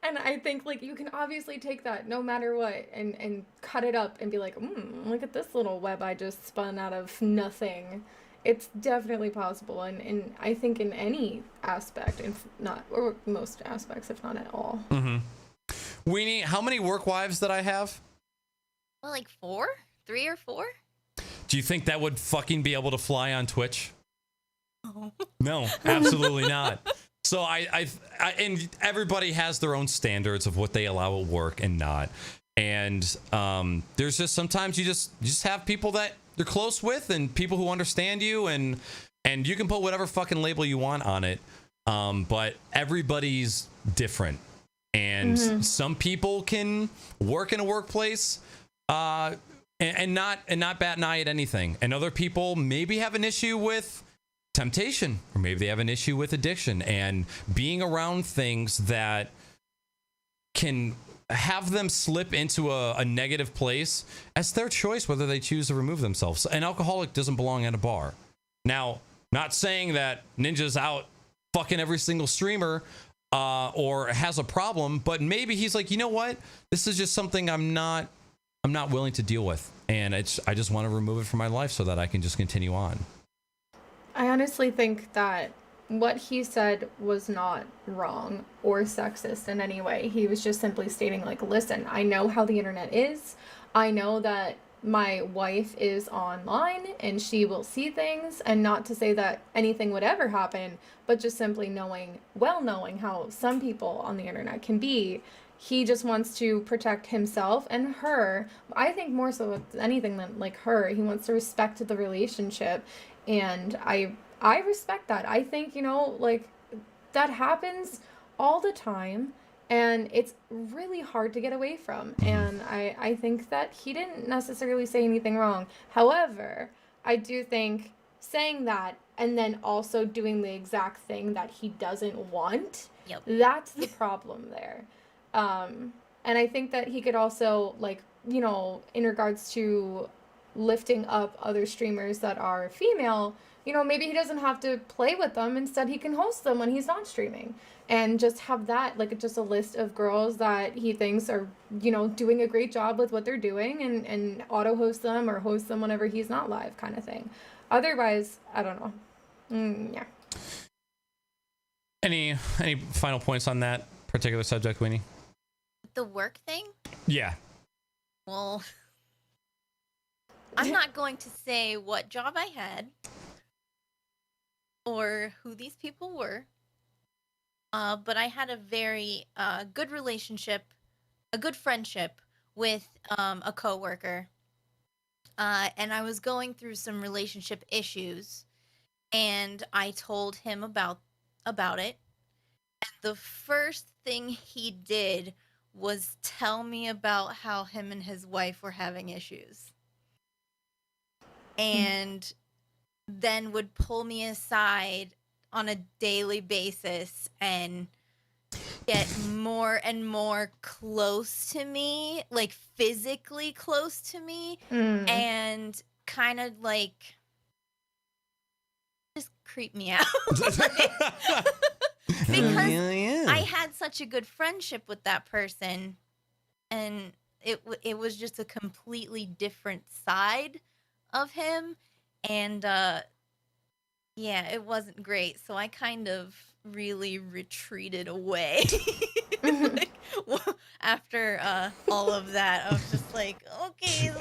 And I think, like, you can obviously take that no matter what and cut it up and be like, look at this little web I just spun out of nothing. It's definitely possible, and I think in any aspect, if not, or most aspects, if not at all. Weenie, how many work wives did I have? Well, like 3 or 4. Do you think that would fucking be able to fly on Twitch? Oh. No, absolutely not. So I and everybody has their own standards of what they allow at work and not. And there's just sometimes you just have people that you're close with and people who understand you, and you can put whatever fucking label you want on it. But everybody's different. And some people can work in a workplace and not bat an eye at anything. And other people maybe have an issue with temptation, or maybe they have an issue with addiction and being around things that can have them slip into a negative place. As their choice whether they choose to remove themselves. An alcoholic doesn't belong at a bar. Now, not saying that Ninja's out fucking every single streamer or has a problem, but maybe he's like, you know what, this is just something I'm not willing to deal with, and I just want to remove it from my life so that I can just continue on. I honestly think that what he said was not wrong or sexist in any way. He was just simply stating, like, listen, I know how the internet is. I know that my wife is online and she will see things, and not to say that anything would ever happen, but just simply knowing how some people on the internet can be. He just wants to protect himself and her. I think more so with anything than, like, her. He wants to respect the relationship, and I respect that. I think, like, that happens all the time, and it's really hard to get away from. And I think that he didn't necessarily say anything wrong. However, I do think saying that and then also doing the exact thing that he doesn't want, Yep. that's the problem there. And I think that he could also, like, you know, in regards to lifting up other streamers that are female, you know, maybe he doesn't have to play with them. Instead, he can host them when he's not streaming. And just have that, like, just a list of girls that he thinks are, you know, doing a great job with what they're doing, and auto host them or host them whenever he's not live, kind of thing. Otherwise, I don't know. Yeah. Any final points on that particular subject, Winnie? The work thing? Yeah. Well, I'm not going to say what job I had or who these people were, but I had a very good relationship, a good friendship with a coworker, and I was going through some relationship issues, and I told him about it. And the first thing he did was tell me about how him and his wife were having issues. And then would pull me aside on a daily basis and get more and more close to me, like physically close to me, and kind of like just creep me out. Because I had such a good friendship with that person, and it was just a completely different side of him, and yeah, it wasn't great. So I kind of really retreated away. Like, after all of that, I was just like, okay,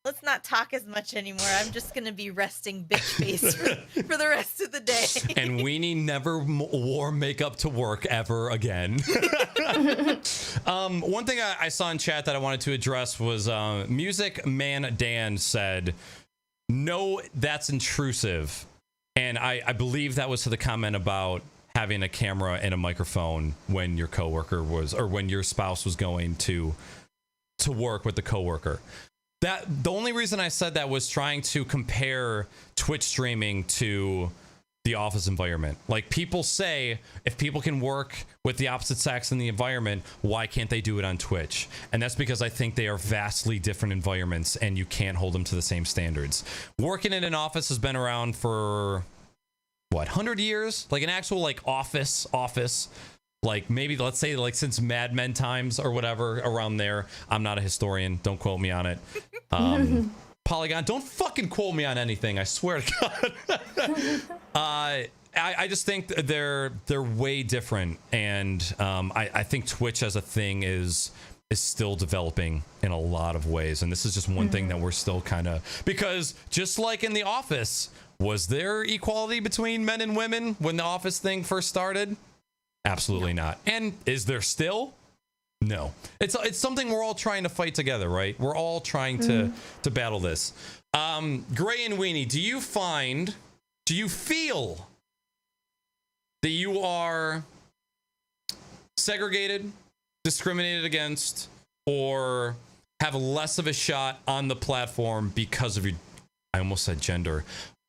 let's not talk as much anymore. I'm just gonna be resting bitch face for the rest of the day. And Weenie never wore makeup to work ever again. One thing I saw in chat that I wanted to address was Music Man Dan said, "No, that's intrusive," and I believe that was to the comment about having a camera and a microphone when your coworker was, or when your spouse was going to work with the coworker. That the only reason I said that was trying to compare Twitch streaming to the office environment. Like, people say, if people can work with the opposite sex in the environment, why can't they do it on Twitch? And that's because I think they are vastly different environments, and you can't hold them to the same standards. Working in an office has been around for what, 100 years? Like an actual like office. Like, maybe, let's say, like, since Mad Men times or whatever, around there. I'm not a historian. Don't quote me on it. Polygon, don't fucking quote me on anything. I swear to God. I just think they're way different. And I think Twitch as a thing is still developing in a lot of ways. And this is just one thing that we're still kind of, because just like in The Office, was there equality between men and women when the Office thing first started? Absolutely not. And is there still? No. It's something we're all trying to fight together, right? We're all trying to battle this. Gray and Weenie, do you feel that you are segregated, discriminated against, or have less of a shot on the platform because of your, I almost said gender.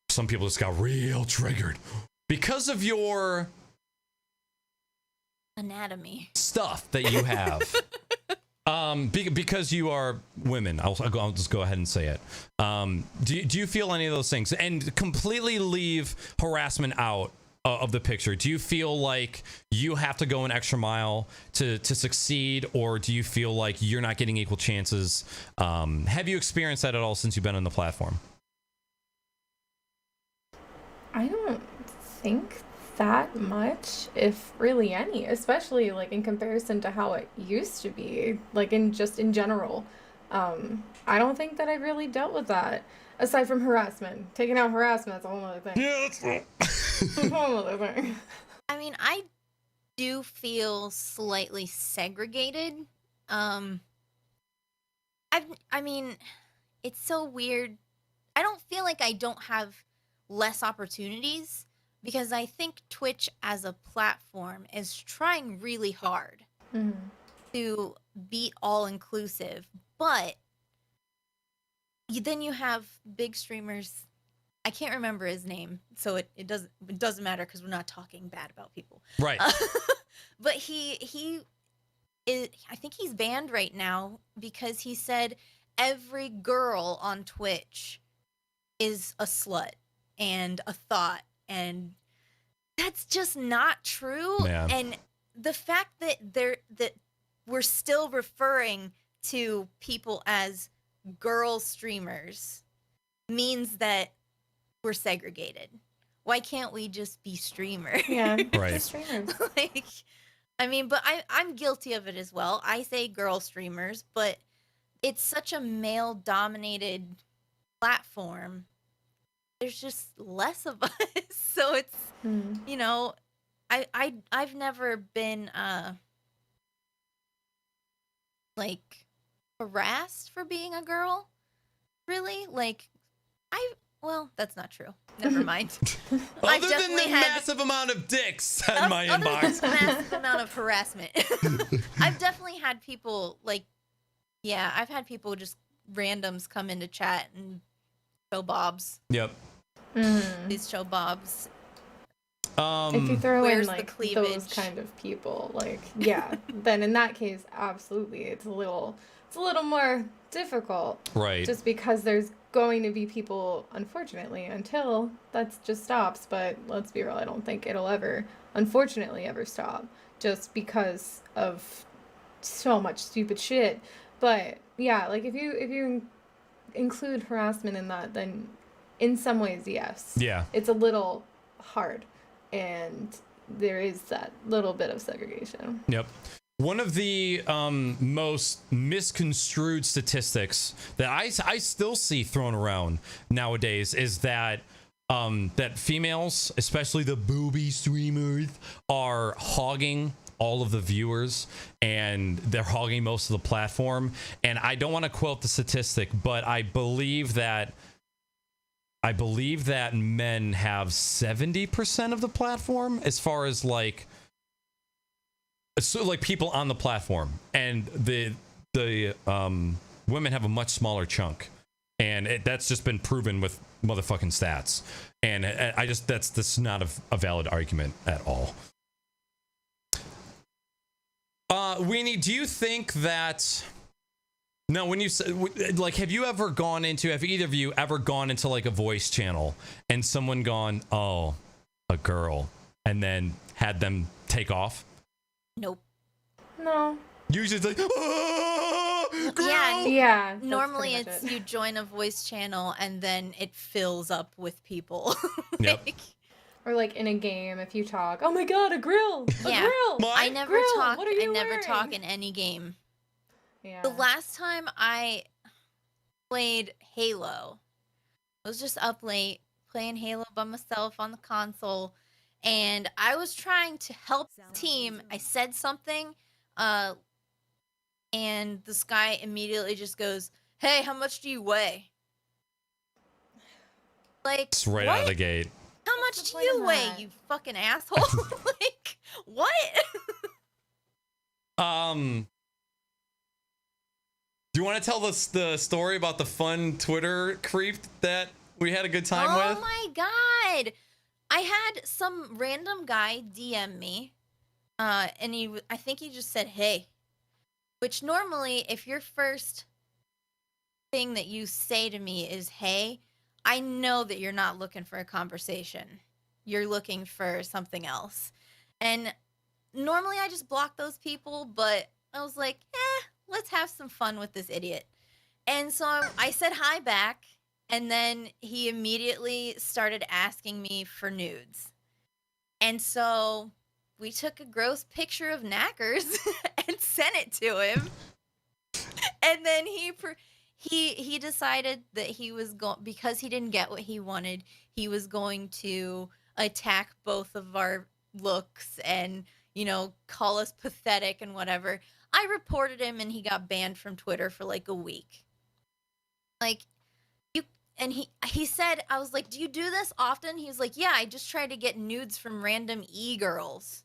Some people just got real triggered. Because of your anatomy stuff that you have. Because you are women, I'll just go ahead and say it. Do you feel any of those things? And completely leave harassment out of the picture. Do you feel like you have to go an extra mile to succeed, or do you feel like you're not getting equal chances? Have you experienced that at all since you've been on the platform? I don't think that much, if really any, especially like in comparison to how it used to be, like in general. I don't think that I really dealt with that, aside from harassment. Taking out harassment is a whole other thing. Yeah, that's right. A whole other thing. I mean, I do feel slightly segregated. I mean, it's so weird. I don't feel like I don't have less opportunities, because I think Twitch as a platform is trying really hard Mhm. to be all inclusive, but then you have big streamers. I can't remember his name, so it doesn't matter because we're not talking bad about people. Right. But he is, I think he's banned right now because he said every girl on Twitch is a slut and a thought, and that's just not true. Yeah. And the fact that we're still referring to people as girl streamers means that we're segregated. Why can't we just be streamers? Yeah. Right. Just streamers. Like, I mean, but I'm guilty of it as well. I say girl streamers, but it's such a male dominated platform. There's just less of us. So it's, Mm. you know, I've never been like harassed for being a girl. Really? Like well, that's not true. Never mind. Other than the massive amount of dicks in my other inbox. than the massive amount of harassment. I've definitely had people like, yeah, I've had people just randoms come into chat and show bobs. Yep. These show bobs. If you throw in Where's the like those cleavage? kind of people, like yeah, then in that case, absolutely, it's a little more difficult. Right. Just because there's going to be people, unfortunately, until that just stops. But let's be real, I don't think it'll ever, unfortunately, ever stop. Just because of so much stupid shit. But yeah, like if you include harassment in that, then in some ways, yes. Yeah. It's a little hard, and there is that little bit of segregation. Yep. One of the most misconstrued statistics that I still see thrown around nowadays is that that females, especially the booby streamers, are hogging all of the viewers, and they're hogging most of the platform. And I don't want to quote the statistic, but I believe that men have 70% of the platform as far as like people on the platform, and the women have a much smaller chunk, and that's just been proven with motherfucking stats. And I just that's not a valid argument at all. Weenie, do you think that? No, when you say, like, have either of you ever gone into like a voice channel and someone gone, oh, a girl, and then had them take off? Nope. No. Usually it's like, oh, girl. Yeah. that's Normally pretty much it's it. you join a voice channel and then it fills up with people. Yep. Or like in a game, if you talk, oh my god, a grill, Yeah. a grill. I never Grill, talk. what are I you never wearing? talk in any game. Yeah. The last time I played Halo, I was just up late playing Halo by myself on the console, and I was trying to help the team. I said something, and this guy immediately just goes, "Hey, how much do you weigh?" Like, It's right what? out of the gate. How much What's the do point you of weigh, that? you fucking asshole? Like, what? Do you want to tell us the story about the fun Twitter creep that we had a good time Oh with? my god! I had some random guy DM me, and I think he just said, "Hey," which normally, if your first thing that you say to me is "Hey," I know that you're not looking for a conversation. You're looking for something else. And normally I just block those people, but I was like, let's have some fun with this idiot. And so I said hi back, and then he immediately started asking me for nudes. And so we took a gross picture of knackers and sent it to him. And then he decided that he was going, because he didn't get what he wanted, he was going to attack both of our looks and, call us pathetic and whatever. I reported him and he got banned from Twitter for like a week. Like, and he said, I was like, do you do this often? He was like, yeah, I just try to get nudes from random e-girls.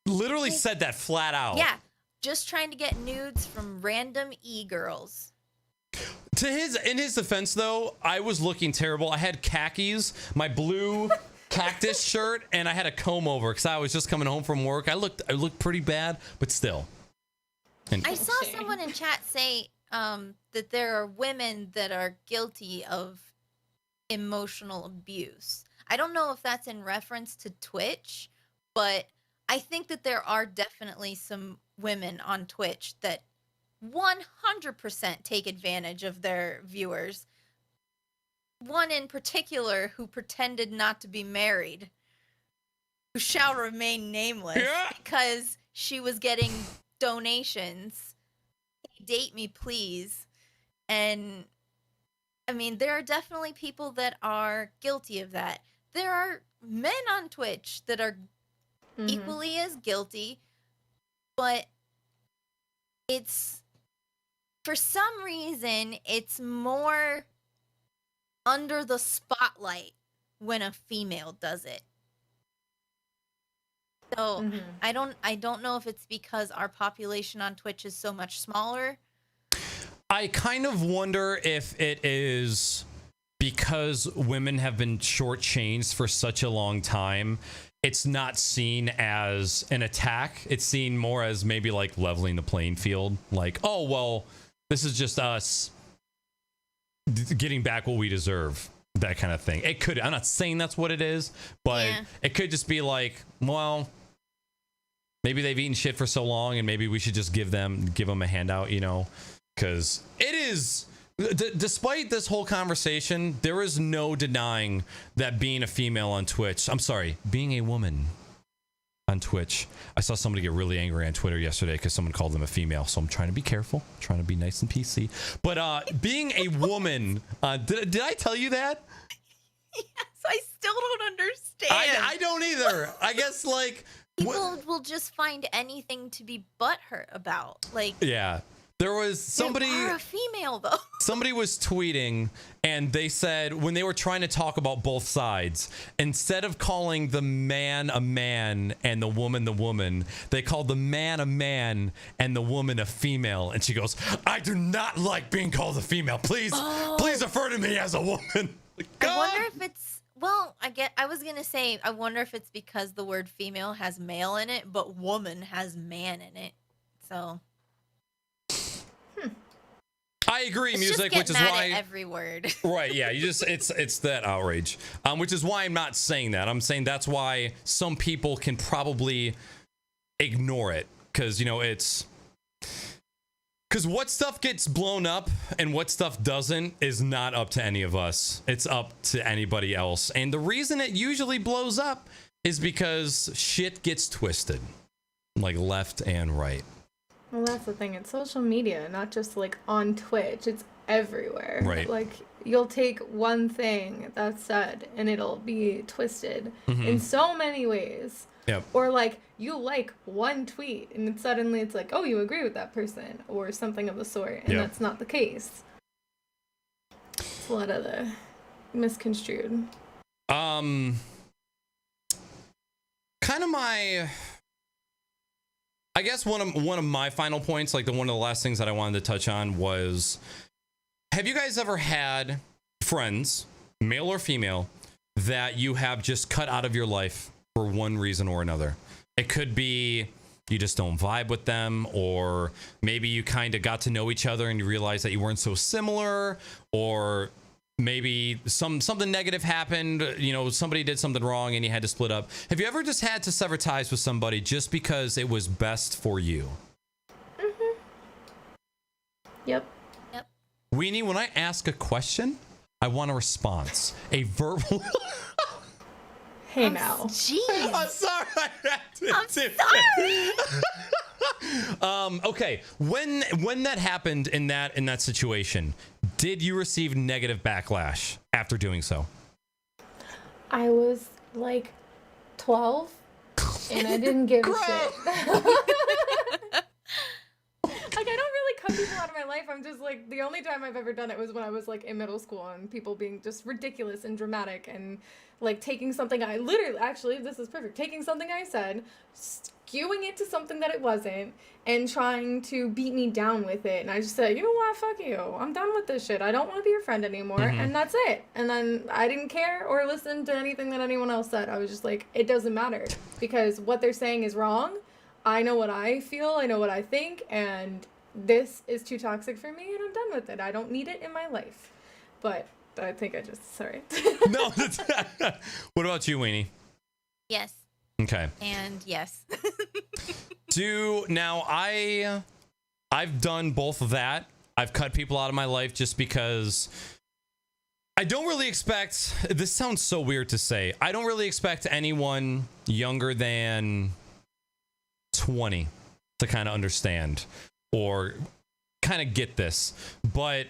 Literally said that flat out. Yeah, just trying to get nudes from random e-girls. In his defense, though, I was looking terrible. I had khakis, my blue cactus shirt, and I had a comb over because I was just coming home from work. I looked pretty bad, but still. And I saw someone in chat say that there are women that are guilty of emotional abuse. I don't know if that's in reference to Twitch, but I think that there are definitely some women on Twitch that 100% take advantage of their viewers. One in particular who pretended not to be married, who shall remain nameless, because she was getting donations. Date me, please. And I mean, there are definitely people that are guilty of that. There are men on Twitch that are equally as guilty, but it's, for some reason, it's more under the spotlight when a female does it. So I don't know if it's because our population on Twitch is so much smaller. I kind of wonder if it is because women have been shortchanged for such a long time. It's not seen as an attack. It's seen more as maybe like leveling the playing field. Like, oh, well, this is just us getting back what we deserve. That kind of thing. It could. I'm not saying that's what it is, but it could just be like, well, maybe they've eaten shit for so long, and maybe we should just give them a handout, you know? Because it is. Despite this whole conversation, there is no denying that being a female on Twitch, I'm sorry, being a woman on Twitch. I saw somebody get really angry on Twitter yesterday because someone called them a female, so I'm trying to be careful, trying to be nice and PC. But being a woman, did I tell you that? Yes, I still don't understand. I don't either. I guess, like... People will just find anything to be butthurt about. Like... Yeah. There was somebody... You are a female, though. Somebody was tweeting, and they said, when they were trying to talk about both sides, instead of calling the man a man and the woman, they called the man a man and the woman a female. And she goes, I do not like being called a female. Please refer to me as a woman. I wonder if it's... Well, I was going to say, I wonder if it's because the word female has male in it, but woman has man in it. So... I agree, it's music, just which is mad why at every word. Right, yeah, you just it's that outrage. Which is why I'm not saying that. I'm saying that's why some people can probably ignore it, because it's because what stuff gets blown up and what stuff doesn't is not up to any of us. It's up to anybody else. And the reason it usually blows up is because shit gets twisted, like left and right. Well, that's the thing. It's social media, not just like on Twitch. It's everywhere. Right. Like you'll take one thing that's said and it'll be twisted in so many ways. Yep. Or like you like one tweet and then suddenly it's like, oh, you agree with that person or something of the sort. And that's not the case. It's a lot of the misconstrued. Kind of I guess one of my final points, like one of the last things that I wanted to touch on was, have you guys ever had friends, male or female, that you have just cut out of your life for one reason or another? It could be you just don't vibe with them, or maybe you kind of got to know each other and you realized that you weren't so similar, or maybe something negative happened, somebody did something wrong and you had to split up. Have you ever just had to sever ties with somebody just because it was best for you? Yep. Weenie, when I ask a question, I want a response. A verbal... Hey, now. Jeez. I'm sorry. I'm sorry. Okay. When that happened in that situation, did you receive negative backlash after doing so? I was like 12 and I didn't give a shit. Like I don't really cut people people out of my life, I'm just like, the only time I've ever done it was when I was like in middle school, and people being just ridiculous and dramatic, and like taking something I literally, actually, this is perfect, taking something I said, skewing it to something that it wasn't, and trying to beat me down with it. And I just said, you know what, fuck you, I'm done with this shit, I don't want to be your friend anymore. And that's it. And then I didn't care or listen to anything that anyone else said. I was just like, it doesn't matter, because what they're saying is wrong. I know what I feel, I know what I think, and this is too toxic for me, and I'm done with it. I don't need it in my life. But I think I just, sorry. No. What about you, Weenie? Yes. Okay. And yes. Now I've done both of that. I've cut people out of my life just because I don't really expect, this sounds so weird to say, I don't really expect anyone younger than 20 to kind of understand or kind of get this. But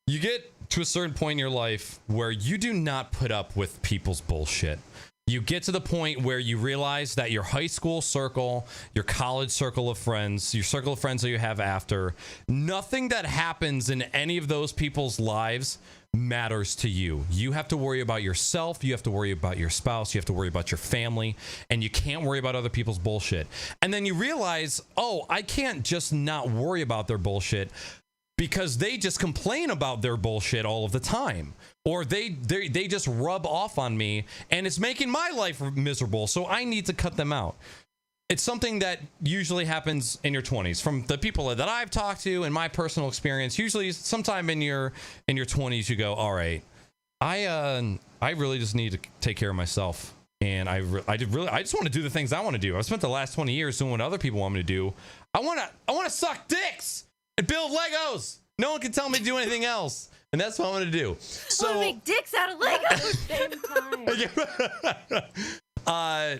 you get to a certain point in your life where you do not put up with people's bullshit. You get to the point where you realize that your high school circle, your college circle of friends, your circle of friends that you have after, nothing that happens in any of those people's lives matters to you. You have to worry about yourself. You have to worry about your spouse. You have to worry about your family, and you can't worry about other people's bullshit. And then you realize, oh, I can't just not worry about their bullshit, because they just complain about their bullshit all of the time, or they just rub off on me, and it's making my life miserable. So I need to cut them out. It's something that usually happens in your 20s. From the people that I've talked to in my personal experience, usually sometime in your 20s, you go, all right, I really just need to take care of myself. And I just want to do the things I want to do. I spent the last 20 years doing what other people want me to do. I want to suck dicks and build Legos. No one can tell me to do anything else. And that's what I'm going to do. So I want to make dicks out of Legos. Same time.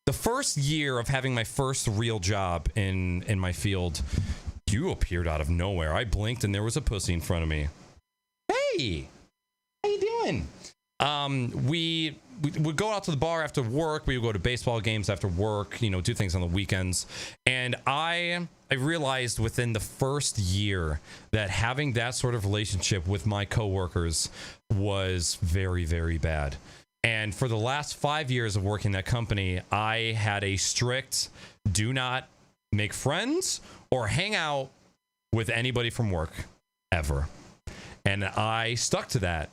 The first year of having my first real job in my field, you appeared out of nowhere. I blinked and there was a pussy in front of me. Hey, how you doing? We would go out to the bar after work. We would go to baseball games after work, do things on the weekends. And I realized within the first year that having that sort of relationship with my coworkers was very, very bad. And for the last 5 years of working that company, I had a strict do not make friends or hang out with anybody from work ever. And I stuck to that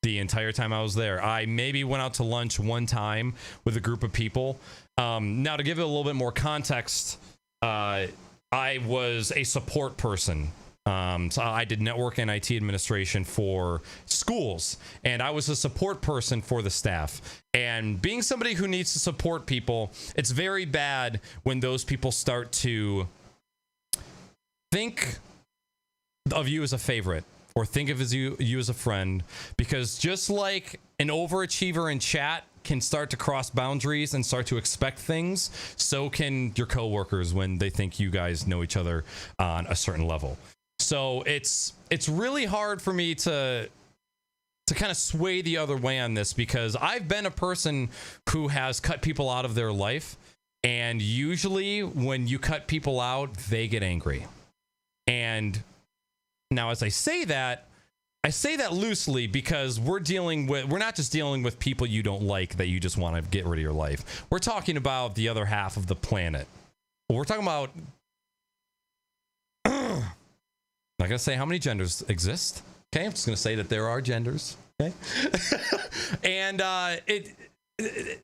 the entire time I was there. I maybe went out to lunch one time with a group of people. Now, to give it a little bit more context, I was a support person. So I did network and IT administration for schools, and I was a support person for the staff. And being somebody who needs to support people, it's very bad when those people start to think of you as a favorite or think of you as a friend, because just like an overachiever in chat can start to cross boundaries and start to expect things, so can your coworkers when they think you guys know each other on a certain level. So it's really hard for me to kind of sway the other way on this, because I've been a person who has cut people out of their life, and usually when you cut people out, they get angry. And now, as I say that loosely, because we're not just dealing with people you don't like that you just want to get rid of your life. We're talking about the other half of the planet. We're talking about not going to say how many genders exist. Okay, I'm just going to say that there are genders. Okay, and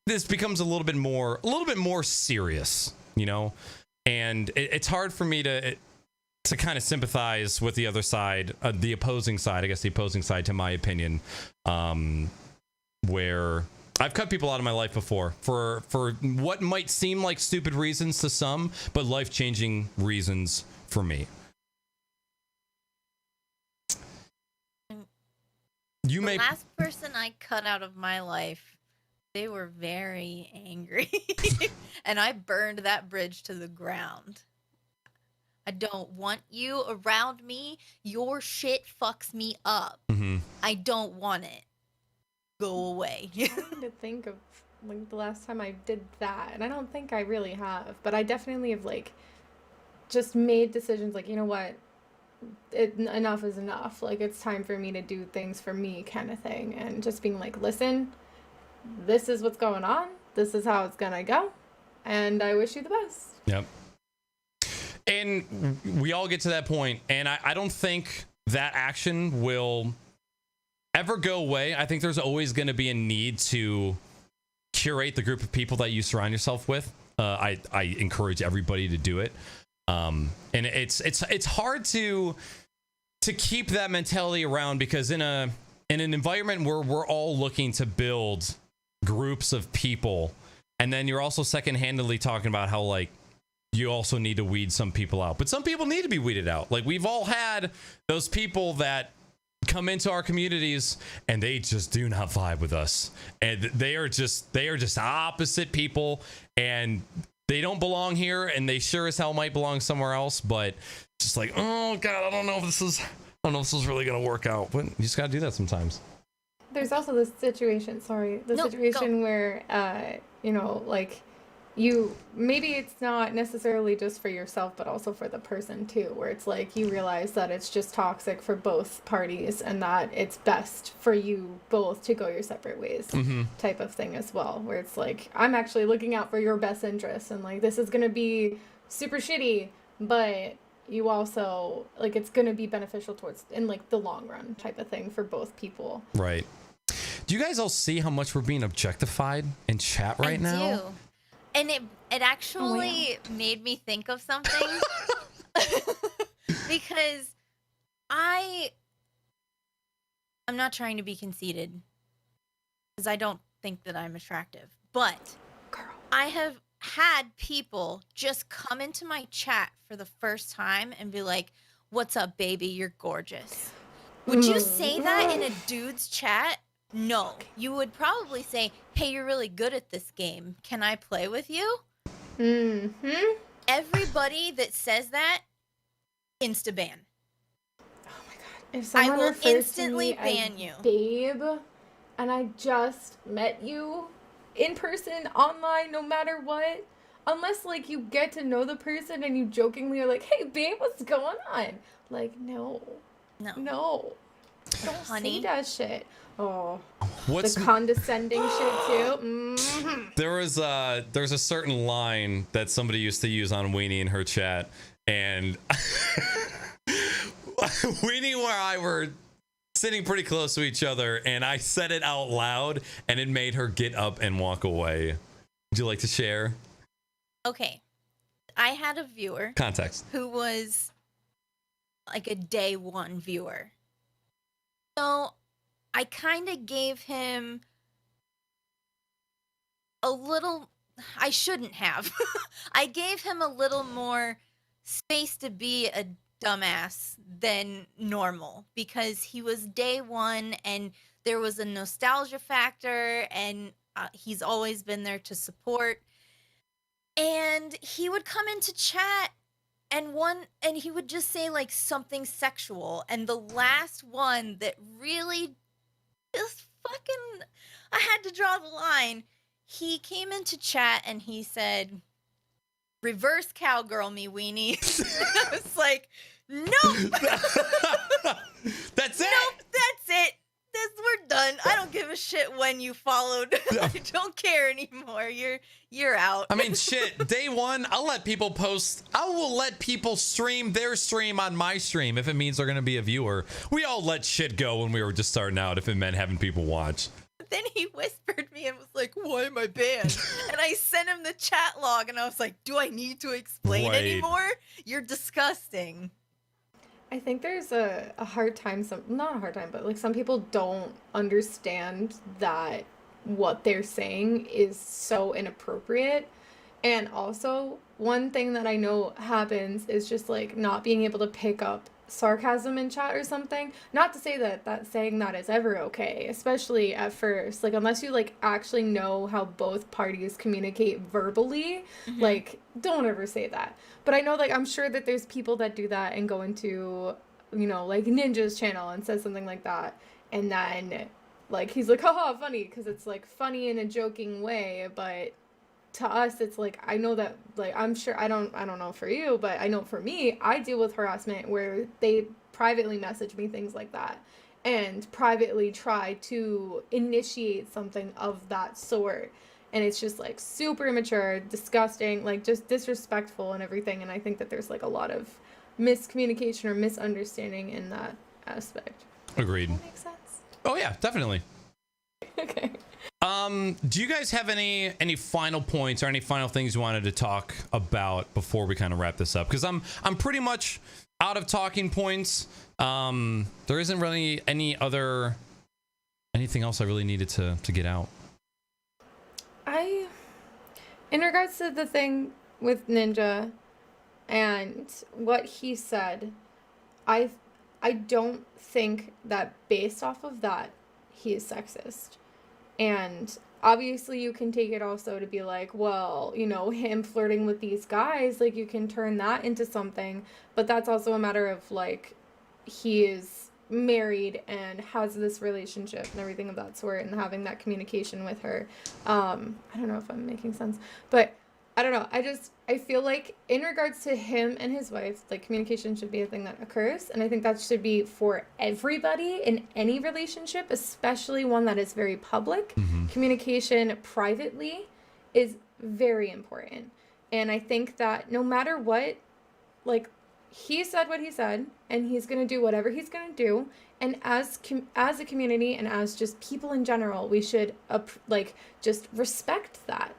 this becomes a little bit more serious, and it's hard for me to kind of sympathize with the other side, the opposing side, I guess the opposing side to my opinion, where I've cut people out of my life before for what might seem like stupid reasons to some, but life-changing reasons for me. The last person I cut out of my life, they were very angry. And I burned that bridge to the ground. I don't want you around me. Your shit fucks me up. Mm-hmm. I don't want it. Go away. I'm trying to think of the last time I did that, and I don't think I really have, but I definitely have just made decisions like, you know what, enough is enough. Like, it's time for me to do things for me, kind of thing. And just being like, listen, this is what's going on. This is how it's gonna go. And I wish you the best. Yep. And we all get to that point, and I don't think that action will ever go away. I think there's always going to be a need to curate the group of people that you surround yourself with. I encourage everybody to do it. And it's hard to keep that mentality around, because in an environment where we're all looking to build groups of people, and then you're also second-handedly talking about how, like, you also need to weed some people out. But some people need to be weeded out. Like, we've all had those people that come into our communities and they just do not vibe with us. And they are just opposite people, and they don't belong here, and they sure as hell might belong somewhere else. But just like, oh God, I don't know if this is really gonna work out. But you just gotta do that sometimes. There's also this situation, where like, maybe it's not necessarily just for yourself, but also for the person too, where it's like you realize that it's just toxic for both parties, and that it's best for you both to go your separate ways, type of thing as well, where it's like, I'm actually looking out for your best interests, and like, this is going to be super shitty, but you also, like, it's going to be beneficial towards, in like the long run, type of thing for both people. Right. Do you guys all see how much we're being objectified in chat right now? I do. And it actually made me think of something. Because I'm not trying to be conceited, because I don't think that I'm attractive, but I have had people just come into my chat for the first time and be like, "What's up, baby? You're gorgeous." Would you say that in a dude's chat? No. You would probably say, "Hey, you're really good at this game. Can I play with you?" Everybody that says that, insta-ban. Oh my God. If someone I will refers instantly to me ban as you. Babe, and I just met you in person, online, no matter what, unless like you get to know the person and you jokingly are like, "Hey babe, what's going on?" Like, no. Don't Honey. say that shit. Oh, What's the condescending shit too. There's a certain line that somebody used to use on Weenie in her chat, and Weenie and I were sitting pretty close to each other, and I said it out loud, and it made her get up and walk away. Would you like to share? Okay. I had a viewer Context. who was like a day one viewer. So I kind of gave him a little, I shouldn't have. I gave him a little more space to be a dumbass than normal, because he was day one and there was a nostalgia factor, and he's always been there to support. And he would come into chat and he would just say like something sexual, and the last one that really just fucking, I had to draw the line. He came into chat and he said, "Reverse cowgirl me, Weenie." I was like, nope. That's it. Nope, that's it. We're done. I don't give a shit when you followed. I don't care anymore. You're out. I mean, shit. Day one, I'll let people post. I will let people stream their stream on my stream if it means they're gonna be a viewer. We all let shit go when we were just starting out if it meant having people watch. Then he whispered me and was like, "Why am I banned?" And I sent him the chat log, and I was like, "Do I need to explain anymore? You're disgusting." I think there's a hard time, not a hard time, but like some people don't understand that what they're saying is so inappropriate. And also, one thing that I know happens is just like not being able to pick up sarcasm in chat or something. Not to say that saying that is ever okay, especially at first. Like, unless you like actually know how both parties communicate verbally, like, don't ever say that. But I know, like, I'm sure that there's people that do that and go into, you know, like Ninja's channel and says something like that, and then like he's like, haha, funny, because it's like funny in a joking way, but to us, it's like, I know that, like, I'm sure, I don't know for you, but I know for me, I deal with harassment where they privately message me things like that and privately try to initiate something of that sort. And it's just like super immature, disgusting, like just disrespectful and everything. And I think that there's like a lot of miscommunication or misunderstanding in that aspect. Agreed. Does that make sense? Oh yeah, definitely. Okay. Do you guys have any final points or any final things you wanted to talk about before we kind of wrap this up? Because I'm pretty much out of talking points. There isn't really anything else I really needed to get out. In regards to the thing with Ninja and what he said, I don't think that based off of that, he is sexist. And obviously you can take it also to be like, well, you know, him flirting with these guys, like you can turn that into something, but that's also a matter of like, he is married and has this relationship and everything of that sort and having that communication with her. I don't know if I'm making sense, but I don't know. I feel like in regards to him and his wife, like communication should be a thing that occurs. And I think that should be for everybody in any relationship, especially one that is very public. Mm-hmm. Communication privately is very important. And I think that no matter what, like he said what he said and he's going to do whatever he's going to do. And as a community and as just people in general, we should just respect that.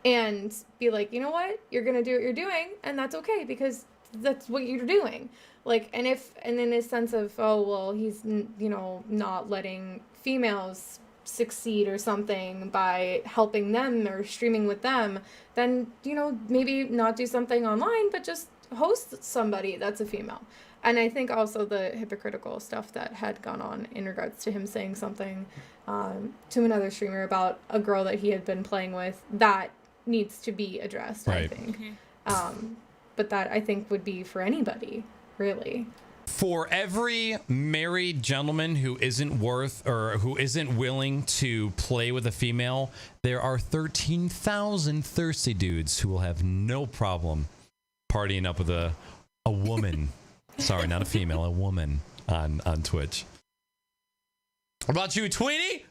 And be like, you know what? You're going to do what you're doing, and that's okay, because that's what you're doing. Like, and in this sense of, oh, well, he's, you know, not letting females succeed or something by helping them or streaming with them, then, you know, maybe not do something online, but just host somebody that's a female. And I think also the hypocritical stuff that had gone on in regards to him saying something to another streamer about a girl that he had been playing with, that needs to be addressed, right. I think. Mm-hmm. But that I think would be for anybody, really. For every married gentleman who isn't willing to play with a female, there are 13,000 thirsty dudes who will have no problem partying up with a woman. Sorry, not a female, a woman on Twitch. What about you, Tweenie?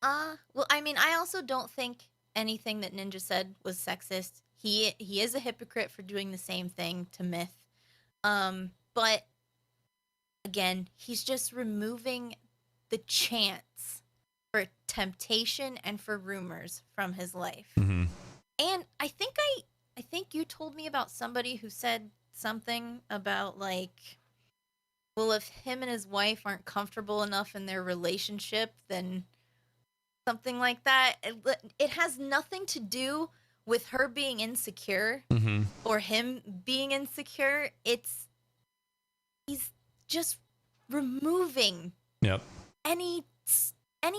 Well, I mean, I also don't think anything that Ninja said was sexist. He is a hypocrite for doing the same thing to Myth. But again, he's just removing the chance for temptation and for rumors from his life. Mm-hmm. And I think you told me about somebody who said something about like, well, if him and his wife aren't comfortable enough in their relationship, then something like that. It has nothing to do with her being insecure mm-hmm. or him being insecure. He's just removing any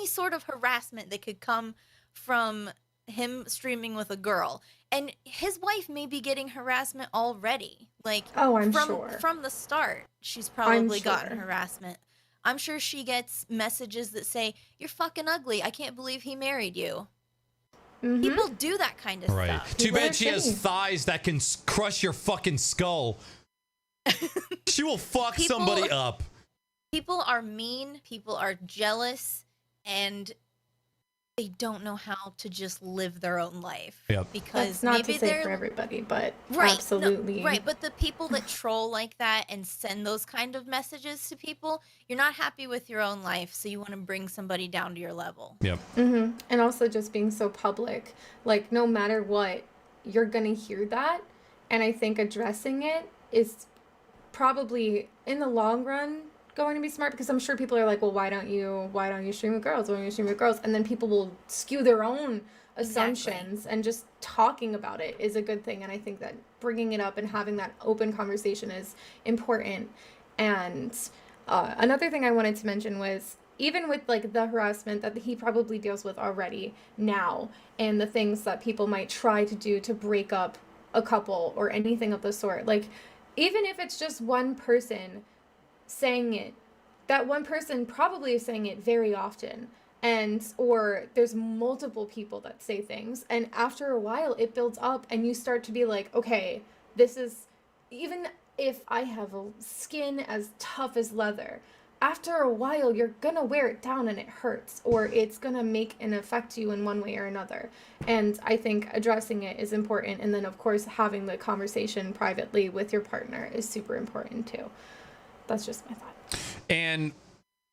sort of harassment that could come from him streaming with a girl. And his wife may be getting harassment already. Like, I'm sure. From the start, she's probably gotten harassment. I'm sure she gets messages that say, "You're fucking ugly. I can't believe he married you." Mm-hmm. People do that kind of stuff. Too bad she has thighs that can crush your fucking skull. She will fuck somebody up. People are mean. People are jealous. And they don't know how to just live their own life. Yep. Because that's not maybe to say for everybody, but absolutely. No, right, but the people that troll like that and send those kind of messages to people, you're not happy with your own life, so you want to bring somebody down to your level. Yep. Mm-hmm. And also just being so public, like no matter what, you're gonna hear that, and I think addressing it is probably in the long run going to be smart, because I'm sure people are like, well, why don't you stream with girls? Why don't you stream with girls? And then people will skew their own assumptions, and just talking about it is a good thing. And I think that bringing it up and having that open conversation is important. And another thing I wanted to mention was, even with like the harassment that he probably deals with already now, and the things that people might try to do to break up a couple or anything of the sort, like even if it's just one person saying it, that one person probably is saying it very often, and or there's multiple people that say things, and after a while it builds up and you start to be like, okay, this is, even if I have a skin as tough as leather, after a while you're gonna wear it down and it hurts, or it's gonna make an effect you in one way or another. And I think addressing it is important, and then of course having the conversation privately with your partner is super important too. That's just my thought. And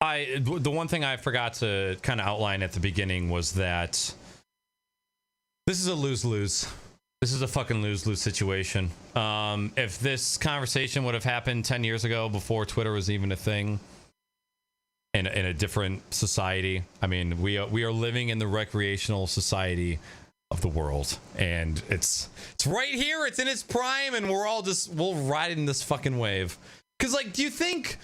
the one thing I forgot to kind of outline at the beginning was that this is a lose-lose. This is a fucking lose-lose situation. If this conversation would have happened 10 years ago, before Twitter was even a thing, in a different society, I mean, we are living in the recreational society of the world, and it's right here, it's in its prime, and we'll ride in this fucking wave. Because, like, do you think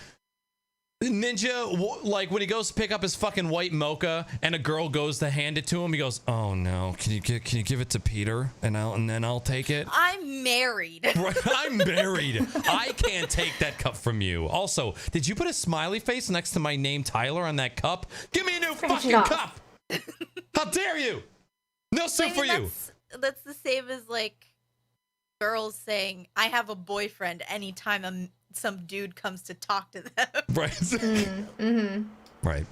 Ninja, like, when he goes to pick up his fucking white mocha and a girl goes to hand it to him, he goes, "Oh no, can you give it to Peter and then I'll take it? I'm married." Right, I'm married. I can't take that cup from you. Also, did you put a smiley face next to my name Tyler on that cup? Give me a new fucking cup. How dare you? No soup for you. That's the same as, like, girls saying, "I have a boyfriend," anytime some dude comes to talk to them. Right. Mm-hmm. Right.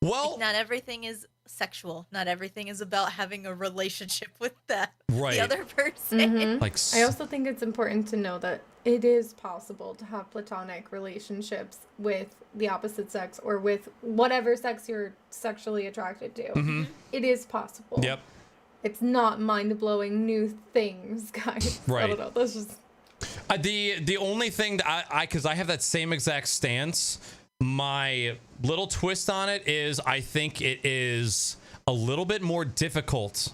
Well, like, not everything is sexual. Not everything is about having a relationship with the other person. Mm-hmm. Like, I also think it's important to know that it is possible to have platonic relationships with the opposite sex, or with whatever sex you're sexually attracted to. Mm-hmm. It is possible. Yep. It's not mind-blowing new things, guys. Right. I don't know. That's just... The only thing that because I have that same exact stance, my little twist on it is I think it is a little bit more difficult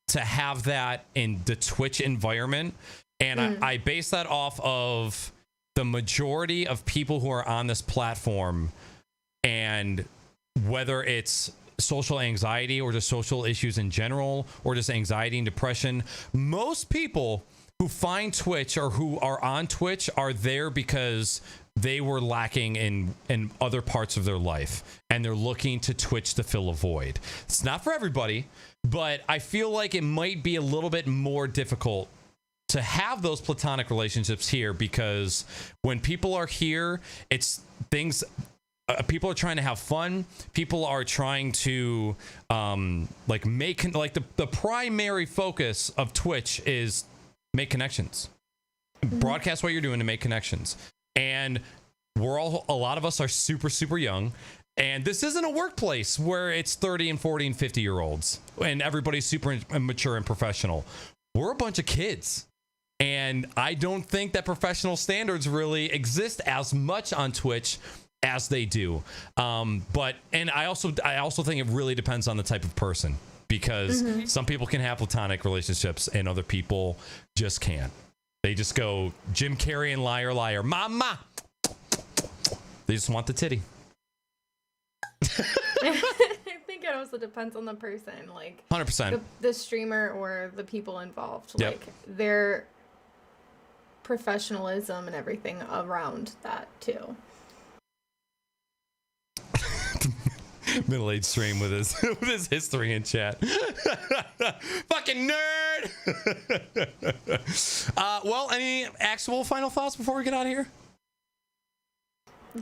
to have that in the Twitch environment, and I base that off of the majority of people who are on this platform, and whether it's social anxiety or just social issues in general, or just anxiety and depression, most people who find Twitch or who are on Twitch are there because they were lacking in other parts of their life, and they're looking to Twitch to fill a void. It's not for everybody, but I feel like it might be a little bit more difficult to have those platonic relationships here, because when people are here, it's things, people are trying to have fun. People are trying to like make, like, the primary focus of Twitch is make connections, broadcast what you're doing to make connections. And a lot of us are super, super young, and this isn't a workplace where it's 30 and 40 and 50 year olds and everybody's super mature and professional. We're a bunch of kids, and I don't think that professional standards really exist as much on Twitch as they do. But I also think it really depends on the type of person, because some people can have platonic relationships and other people just can't. They just go Jim Carrey and liar, liar, mama. They just want the titty. I think it also depends on the person, like 100%. The streamer or the people involved, Yep. like their professionalism and everything around that too. Middle-aged stream with his history in chat. Fucking nerd. Well, any actual final thoughts before we get out of here?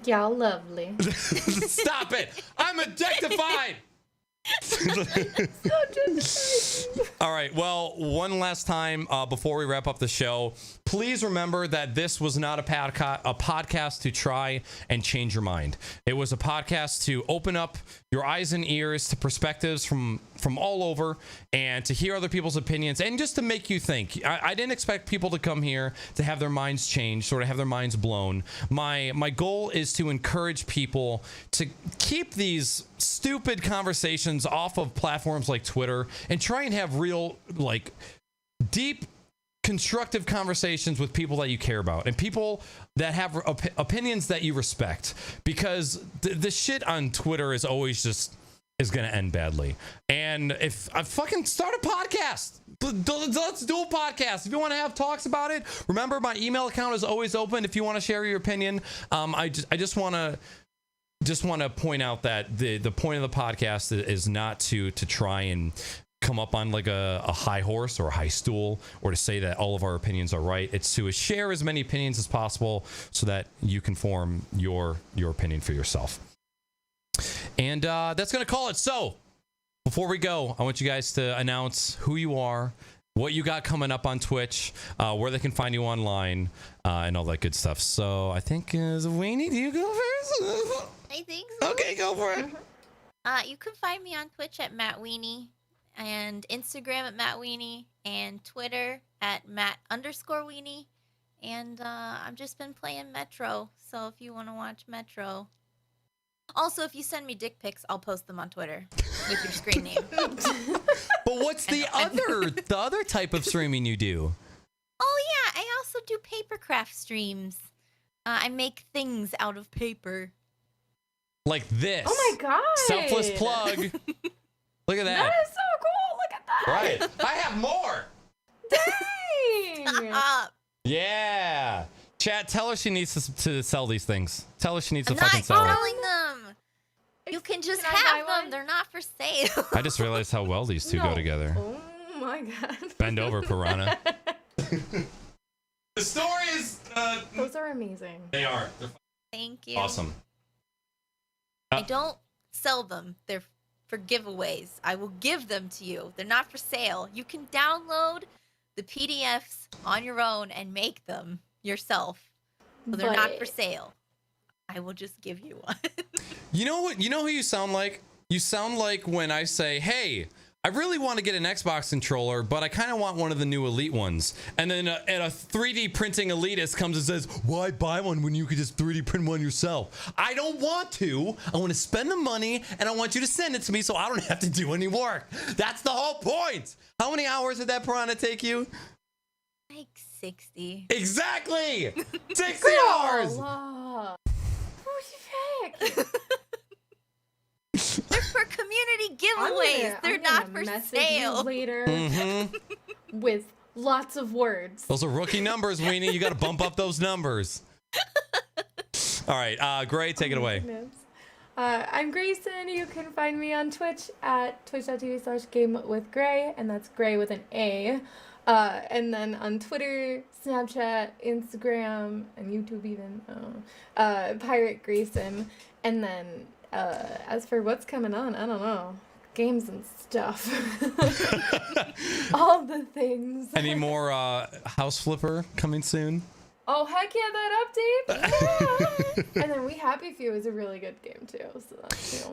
Yeah, lovely. Stop it! I'm objectified. All right, well, one last time before we wrap up the show, please remember that this was not a podcast to try and change your mind. It was a podcast to open up your eyes and ears to perspectives from all over, and to hear other people's opinions, and just to make you think. I didn't expect people to come here to have their minds changed or to have their minds blown. My goal is to encourage people to keep these stupid conversations off of platforms like Twitter and try and have real, like, deep, constructive conversations with people that you care about and people that have opinions that you respect, because the shit on Twitter is always just is going to end badly. And if I fucking start a podcast, let's do a podcast. If you want to have talks about it, remember my email account is always open if you want to share your opinion. I just want to just want to point out that the point of the podcast is not to try and come up on like a high horse or a high stool or to say that all of our opinions are right. It's to share as many opinions as possible so that you can form your opinion for yourself. And that's going to call it. So before we go, I want you guys to announce who you are, what you got coming up on Twitch, where they can find you online, and all that good stuff. So I think, Weenie, do you go first? I think so. Okay, go for it. You can find me on Twitch at Matweeny, and Instagram at Matweeny, and Twitter at Matt_Weenie. And I've just been playing Metro, so if you want to watch Metro. Also, if you send me dick pics, I'll post them on Twitter with your screen name. But what's the other type of streaming you do? Oh yeah, I also do papercraft streams. I make things out of paper. Like this. Oh my god. Selfless plug. Look at that. That is so cool. Look at that. Right. I have more. Dang. Yeah. Chat, tell her she needs to sell these things. Tell her she needs to I'm fucking not sell them. selling them. You can just Can I buy have them. one? They're not for sale. I just realized how well these two go No. together. Oh my god. Bend over, Piranha. The story is... Those are amazing. they are. They're Thank you. awesome. I don't sell them. They're for giveaways. I will give them to you. They're not for sale. You can download the PDFs on your own and make them yourself. So they're not for sale. I will just give you one. You know what? You know who you sound like? You sound like when I say, hey, I really want to get an Xbox controller, but I kind of want one of the new Elite ones. And then a 3D printing elitist comes and says, why buy one when you could just 3D print one yourself? I don't want to. I want to spend the money, and I want you to send it to me so I don't have to do any work. That's the whole point. How many hours did that Piranha take you? Like 60. Exactly. 60 hours. Oh, who'd you pick? They're for community I'm giveaways. gonna- They're I'm not gonna for message you sale. later Mm-hmm. with lots of words. Those are rookie numbers, Weenie. You got to bump up those numbers. All right, Gray, take it away. Goodness. I'm Grayson. You can find me on Twitch at twitch.tv/GameWithGray, and that's Gray with an A. And then on Twitter, Snapchat, Instagram, and YouTube even, Pirate Grayson. And then as for what's coming on, I don't know. Games and stuff. All the things. Any more House Flipper coming soon? Oh, heck yeah, that update! Yeah. And then We Happy Few is a really good game, too. So that's,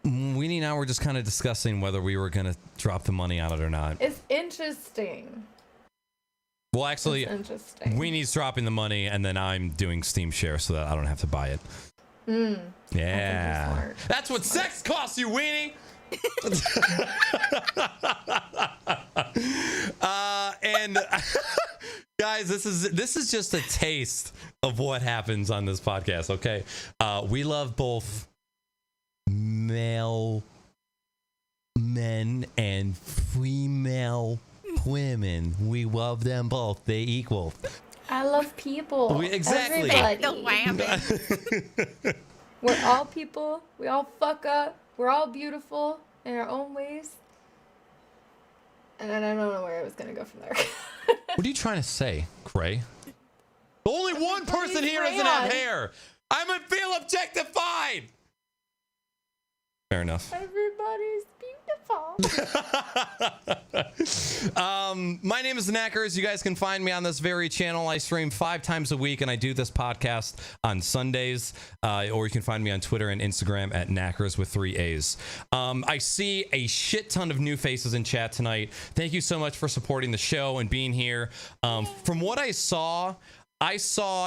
Weenie and I were just kind of discussing whether we were going to drop the money on it or not. It's interesting. Well, actually, It's interesting. Weenie's dropping the money, and then I'm doing Steam Share so that I don't have to buy it. Yeah. smart. That's what sex costs you, Weenie! And guys, this is just a taste of what happens on this podcast, okay? We love both male men and female women. We love them both. They equal. I love people. Exactly. Everybody. The whammy. We're all people. We all fuck up. We're all beautiful in our own ways. And I don't know where I was going to go from there. What are you trying to say, Gray? Only one person here doesn't Rayon. have hair. I'm gonna feel objectified. Fair enough. Everybody's beautiful. My name is Knackers. You guys can find me on this very channel. I stream 5 times a week, and I do this podcast on Sundays. Or you can find me on Twitter and Instagram at Knackers with 3 A's. I see a shit ton of new faces in chat tonight. Thank you so much for supporting the show and being here. From what I saw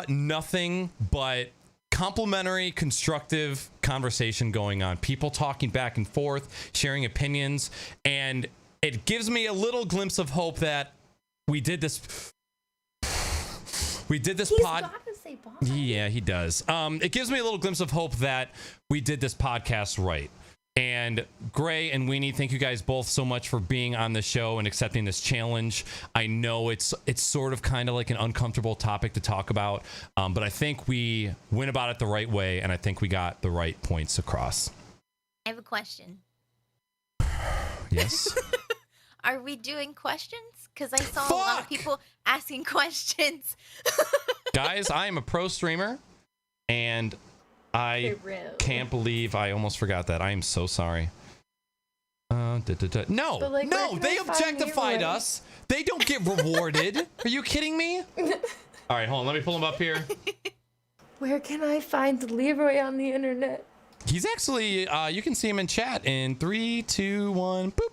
nothing but complimentary, constructive conversation going on. People talking back and forth, sharing opinions, and it gives me a little glimpse of hope that we did this pod. Gotta say bye. Yeah, he does. It gives me a little glimpse of hope that we did this podcast right. And Gray and Weenie, thank you guys both so much for being on the show and accepting this challenge. I know it's sort of kind of like an uncomfortable topic to talk about, but I think we went about it the right way, and I think we got the right points across. I have a question. Yes? Are we doing questions? Because I saw a lot of people asking questions. Guys, I am a pro streamer, and I can't believe I almost forgot that. I am so sorry. No, like, no, they objectified us. They don't get rewarded. Are you kidding me? All right, hold on. Let me pull him up here. Where can I find Leroy on the internet? He's actually, you can see him in chat in 3, 2, 1, boop.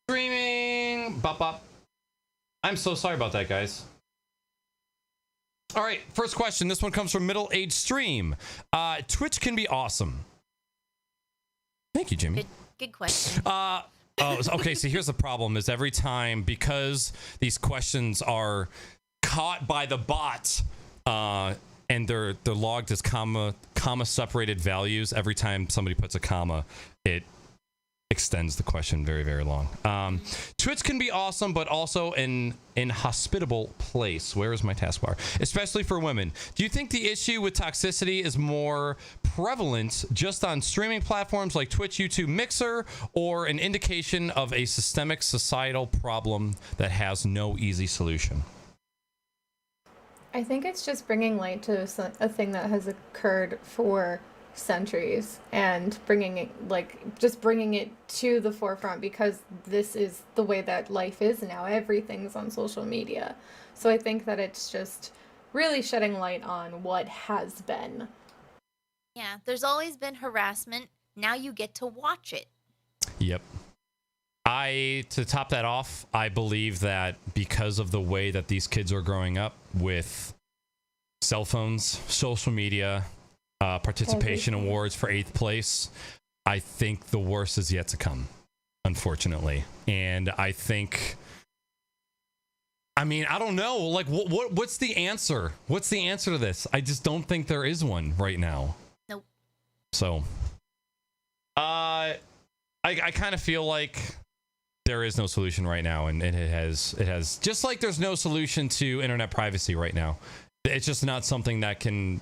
Streaming. Bop, bop. I'm so sorry about that, guys. All right, first question. This one comes from Middle Age Stream. Twitch can be awesome. Thank you, Jimmy. Good question. Okay, so here's the problem is every time, because these questions are caught by the bot, and they're logged as comma separated values, every time somebody puts a comma, it extends the question very, very long. Twitch can be awesome, but also an inhospitable place. Where is my taskbar? Especially for women. Do you think the issue with toxicity is more prevalent just on streaming platforms like Twitch, YouTube, Mixer, or an indication of a systemic societal problem that has no easy solution? I think it's just bringing light to a thing that has occurred for centuries and bringing it to the forefront, because this is the way that life is now. Everything's on social media. So I think that it's just really shedding light on what has been. Yeah, there's always been harassment. Now you get to watch it. Yep. To top that off, I believe that because of the way that these kids are growing up with cell phones, social media, participation awards for 8th place, I think the worst is yet to come, unfortunately. And I think, I mean, I don't know, like what's the answer? What's the answer to this? I just don't think there is one right now. Nope. So I kind of feel like there is no solution right now, and it has just like there's no solution to internet privacy right now. It's just not something that can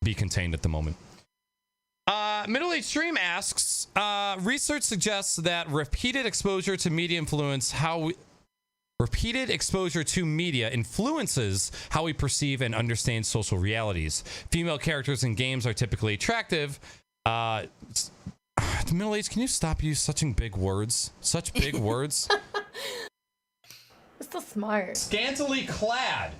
be contained at the moment. Middle Age Stream asks, research suggests that repeated exposure to media influences how we perceive and understand social realities. Female characters in games are typically attractive. Middle Age, can you stop using such big words? Such big words. It's still smart. Scantily clad,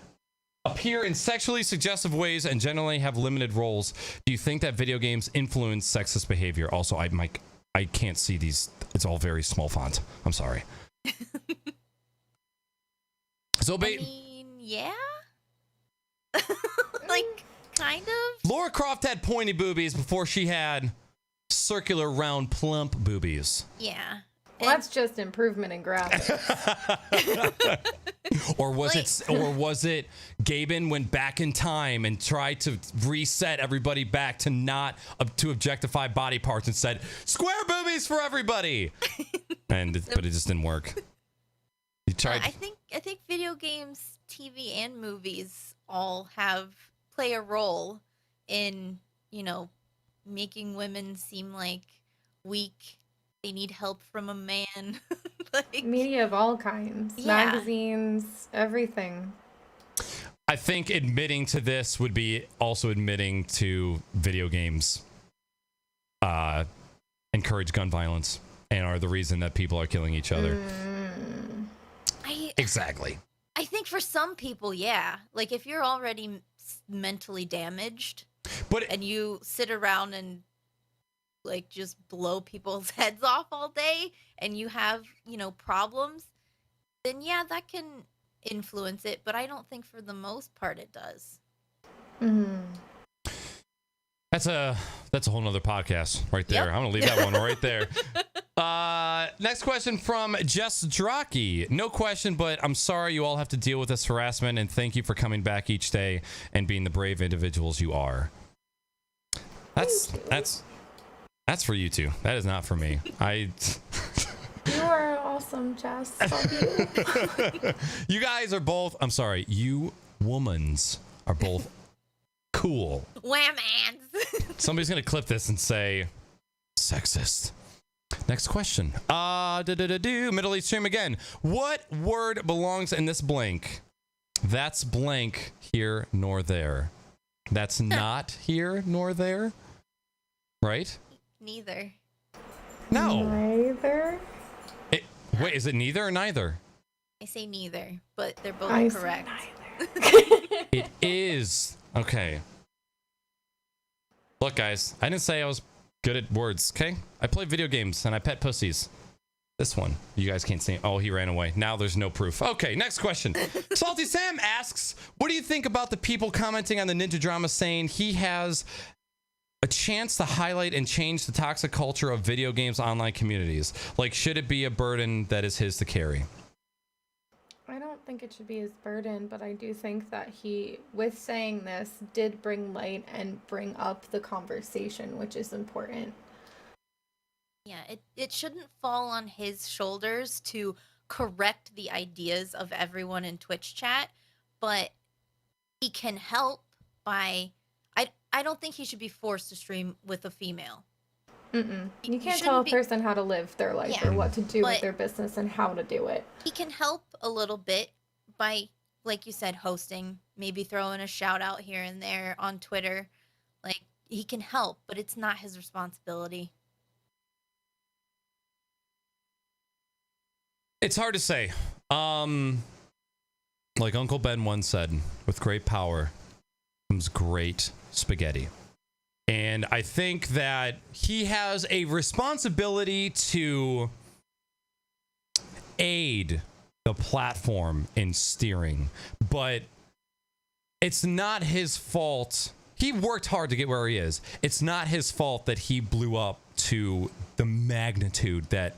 appear in sexually suggestive ways, and generally have limited roles. Do you think that video games influence sexist behavior? Also, I can't see these. It's all very small font. I'm sorry. So, I mean, yeah. Like, kind of. Lara Croft had pointy boobies before she had circular, round, plump boobies. Yeah. Well, that's just improvement in graphics. Or was it Gaben went back in time and tried to reset everybody back to not to objectify body parts and said square boobies for everybody, but it just didn't work. He tried. I think video games, TV, and movies all play a role in, making women seem like weak. They need help from a man. Like, media of all kinds. Yeah. Magazines, everything. I think admitting to this would be also admitting to video games encourage gun violence and are the reason that people are killing each other. Exactly. I think for some people, yeah. Like, if you're already mentally damaged, and you sit around and like just blow people's heads off all day and you have, problems, then yeah, that can influence it. But I don't think for the most part it does. Mm-hmm. That's a whole nother podcast right there. Yep. I'm going to leave that one right there. Next question from Jess Draki. No question, but I'm sorry you all have to deal with this harassment, and thank you for coming back each day and being the brave individuals you are. That's for you two. That is not for me. You are awesome, Jess. Love you. You guys are both. I'm sorry. You womans are both cool. Wham-ans. Somebody's gonna clip this and say sexist. Next question. Middle East stream again. What word belongs in this blank? That's blank here nor there. That's not here nor there. Right? Neither. No. Neither. Wait, is it neither or neither? I say neither, but they're both I say correct. neither. It is. Okay. Look, guys, I didn't say I was good at words, okay? I play video games and I pet pussies. This one, you guys can't see. Oh, he ran away. Now there's no proof. Okay, next question. Salty Sam asks, what do you think about the people commenting on the Ninja drama saying he has a chance to highlight and change the toxic culture of video games online communities? Like, should it be a burden that is his to carry? I don't think it should be his burden, but I do think that he, with saying this, did bring light and bring up the conversation, which is important. Yeah, it shouldn't fall on his shoulders to correct the ideas of everyone in Twitch chat, but he can help by... I don't think he should be forced to stream with a female. You can't shouldn't tell a be- person how to live their life Yeah, or what to do with but- their business and how to do it. He can help a little bit by, like you said, hosting, maybe throwing a shout out here and there on Twitter. Like, he can help, but it's not his responsibility. It's hard to say. Like Uncle Ben once said, with great power comes great spaghetti. And I think that he has a responsibility to aid the platform in steering, but it's not his fault. He worked hard to get where he is. It's not his fault that he blew up to the magnitude that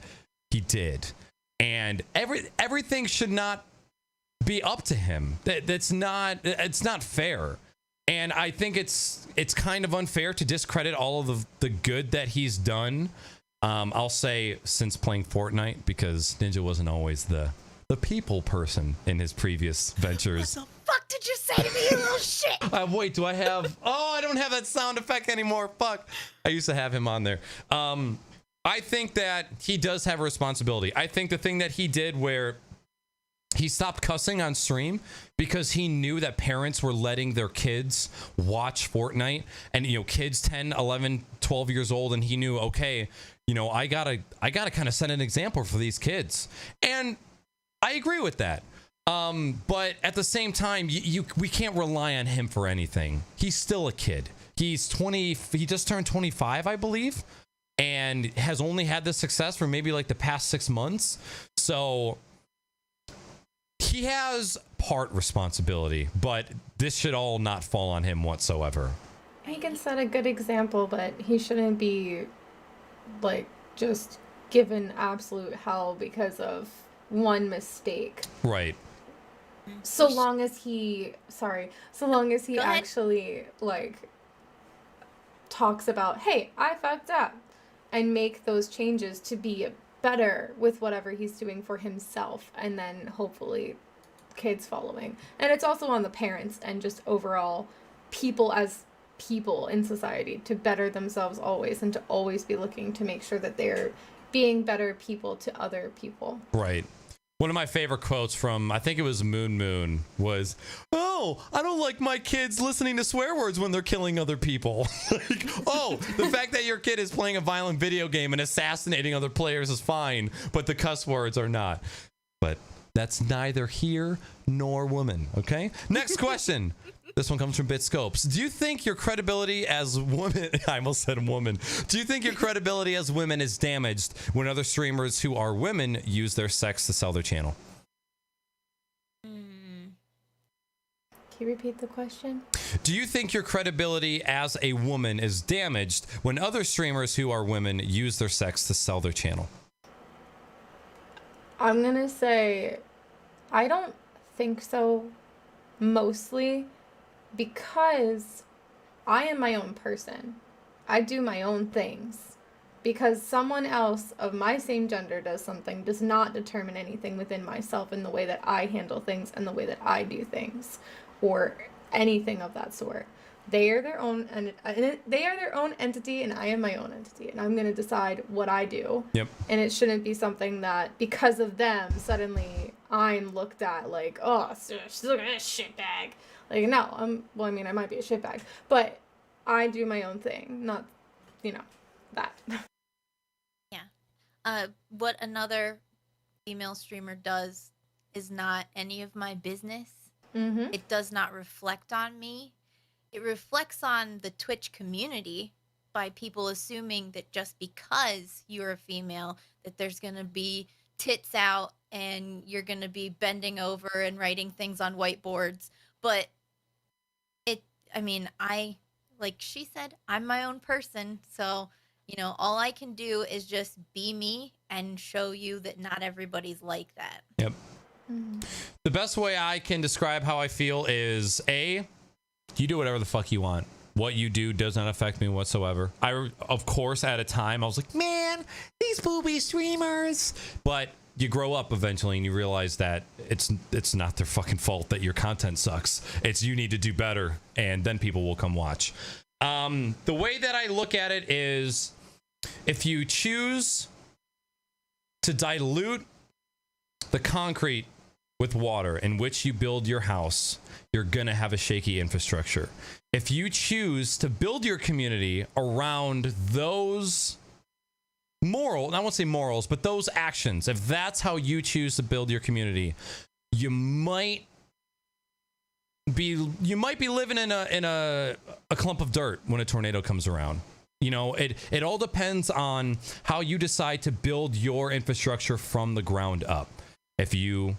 he did. And everything should not be up to him. It's not fair. And I think it's kind of unfair to discredit all of the good that he's done. I'll say since playing Fortnite, because Ninja wasn't always the people person in his previous ventures. What the fuck did you say to me, you little shit? Wait, do I have... Oh, I don't have that sound effect anymore. Fuck. I used to have him on there. I think that he does have a responsibility. I think the thing that he did where he stopped cussing on stream because he knew that parents were letting their kids watch Fortnite, and kids 10, 11, 12 years old, and he knew, okay, I gotta kind of set an example for these kids. And I agree with that. But at the same time, we can't rely on him for anything. He's still a kid. He's 20. He just turned 25, I believe, and has only had this success for maybe like the past 6 months. So he has part responsibility, but this should all not fall on him whatsoever. He can set a good example, but he shouldn't be like just given absolute hell because of one mistake. Right. So long as he Go ahead. actually like talks about, hey, I fucked up, and make those changes to be better with whatever he's doing for himself, and then hopefully kids following. And it's also on the parents and just overall people as people in society to better themselves always, and to always be looking to make sure that they're being better people to other people. Right. One of my favorite quotes from, I think it was Moon, was, "Oh, I don't like my kids listening to swear words when they're killing other people." Like, oh, the fact that your kid is playing a violent video game and assassinating other players is fine, but the cuss words are not. But that's neither here nor woman, okay? Next question. This one comes from BitScopes. Do you think your credibility as women... I almost said woman. Do you think your credibility as women is damaged when other streamers who are women use their sex to sell their channel? Can you repeat the question? Do you think your credibility as a woman is damaged when other streamers who are women use their sex to sell their channel? I'm gonna say I don't think so, mostly because I am my own person. I do my own things. Because someone else of my same gender does something does not determine anything within myself in the way that I handle things and the way that I do things, or anything of that sort. They are their own, and they are their own entity, and I am my own entity, and I'm gonna decide what I do. Yep. And it shouldn't be something that because of them suddenly I'm looked at like, oh, look at this shitbag. Like, no, well, I mean, I might be a shitbag, but I do my own thing, not, that. What another female streamer does is not any of my business. Mm-hmm. It does not reflect on me. It reflects on the Twitch community by people assuming that just because you're a female, that there's going to be tits out and you're going to be bending over and writing things on whiteboards. But like she said, I'm my own person. So, all I can do is just be me and show you that not everybody's like that. Yep. The best way I can describe how I feel is you do whatever the fuck you want. What you do does not affect me whatsoever. Of course, at a time, I was like, man, these booby streamers. But you grow up eventually and you realize that it's not their fucking fault that your content sucks. It's you need to do better, and then people will come watch. The way that I look at it is, if you choose to dilute the concrete with water in which you build your house, you're gonna have a shaky infrastructure. If you choose to build your community around those I won't say morals, but those actions, if that's how you choose to build your community, you might be living in a clump of dirt when a tornado comes around. It all depends on how you decide to build your infrastructure from the ground up. If you